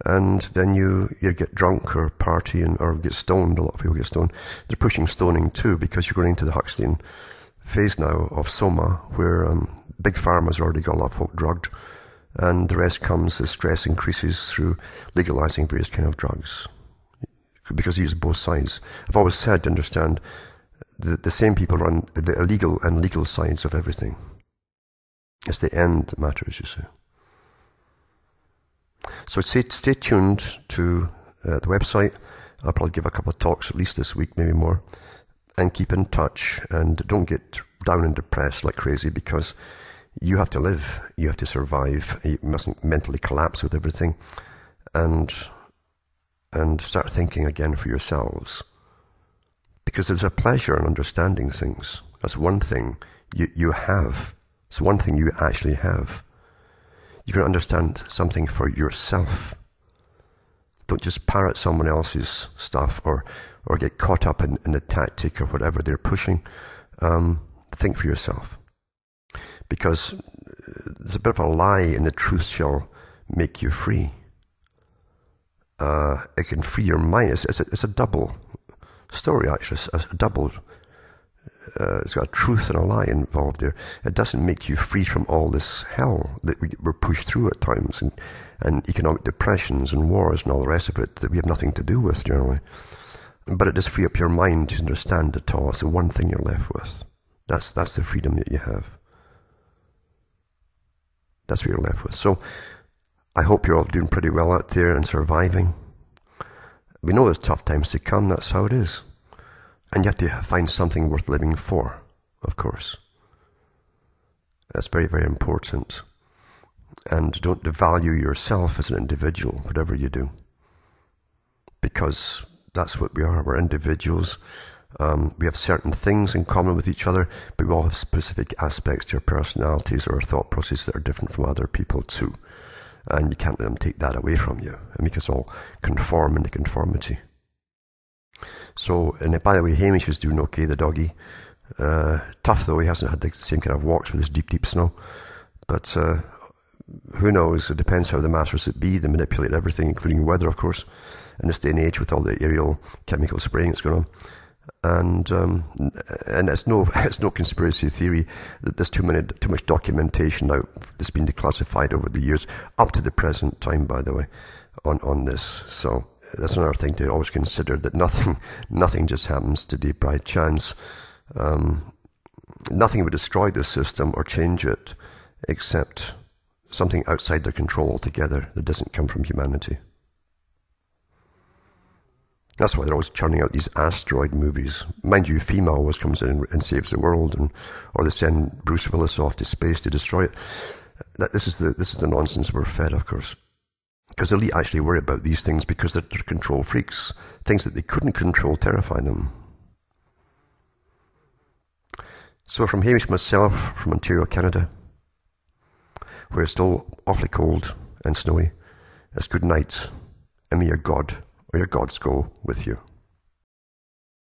And then you get drunk or party or get stoned. A lot of people get stoned. They're pushing stoning too, because you're going into the Huxleyan phase now of Soma, where big pharma's already got a lot of folk drugged, and the rest comes as stress increases through legalizing various kind of drugs, because you use both sides. I've always said to understand the same people run the illegal and legal sides of everything. It's the end that matters, you see. So stay tuned to the website. I'll probably give a couple of talks at least this week, maybe more. And keep in touch, and don't get down and depressed like crazy, because you have to live, you have to survive. You mustn't mentally collapse with everything, and start thinking again for yourselves. Because there's a pleasure in understanding things. That's one thing you have. It's one thing you actually have. You can understand something for yourself. Don't just parrot someone else's stuff or get caught up in the tactic or whatever they're pushing. Think for yourself. Because there's a bit of a lie in the truth shall make you free. It can free your mind. It's a double story, actually. It's a double. It's got a truth and a lie involved there. It doesn't make you free from all this hell that we're pushed through at times, and economic depressions and wars and all the rest of it that we have nothing to do with generally. But it does free up your mind to understand it all. It's the one thing you're left with. That's the freedom that you have. That's what you're left with. So I hope you're all doing pretty well out there and surviving. We know there's tough times to come. That's how it is. And you have to find something worth living for, of course. That's very, very important. And don't devalue yourself as an individual, whatever you do. Because that's what we are. We're individuals. We have certain things in common with each other, but we all have specific aspects to our personalities or our thought process that are different from other people too. And you can't let them take that away from you and make us all conform into conformity. So, and by the way, Hamish is doing okay, the doggy. Tough though, he hasn't had the same kind of walks with this deep, deep snow. But who knows? It depends how the masters that be. They manipulate everything, including weather, of course, in this day and age with all the aerial chemical spraying that's going on. And it's no conspiracy theory that there's too much documentation now that's been declassified over the years, up to the present time, by the way, on this. So that's another thing to always consider, that nothing just happens today by chance. Nothing would destroy the system or change it except something outside their control altogether that doesn't come from humanity. That's why they're always churning out these asteroid movies. Mind you, FEMA always comes in and saves the world, or they send Bruce Willis off to space to destroy it. This is the nonsense we're fed, of course. Because the elite actually worry about these things because they're control freaks. Things that they couldn't control terrify them. So from Hamish myself, from Ontario, Canada, where it's still awfully cold and snowy, it's good night, and may your God or your gods go with you.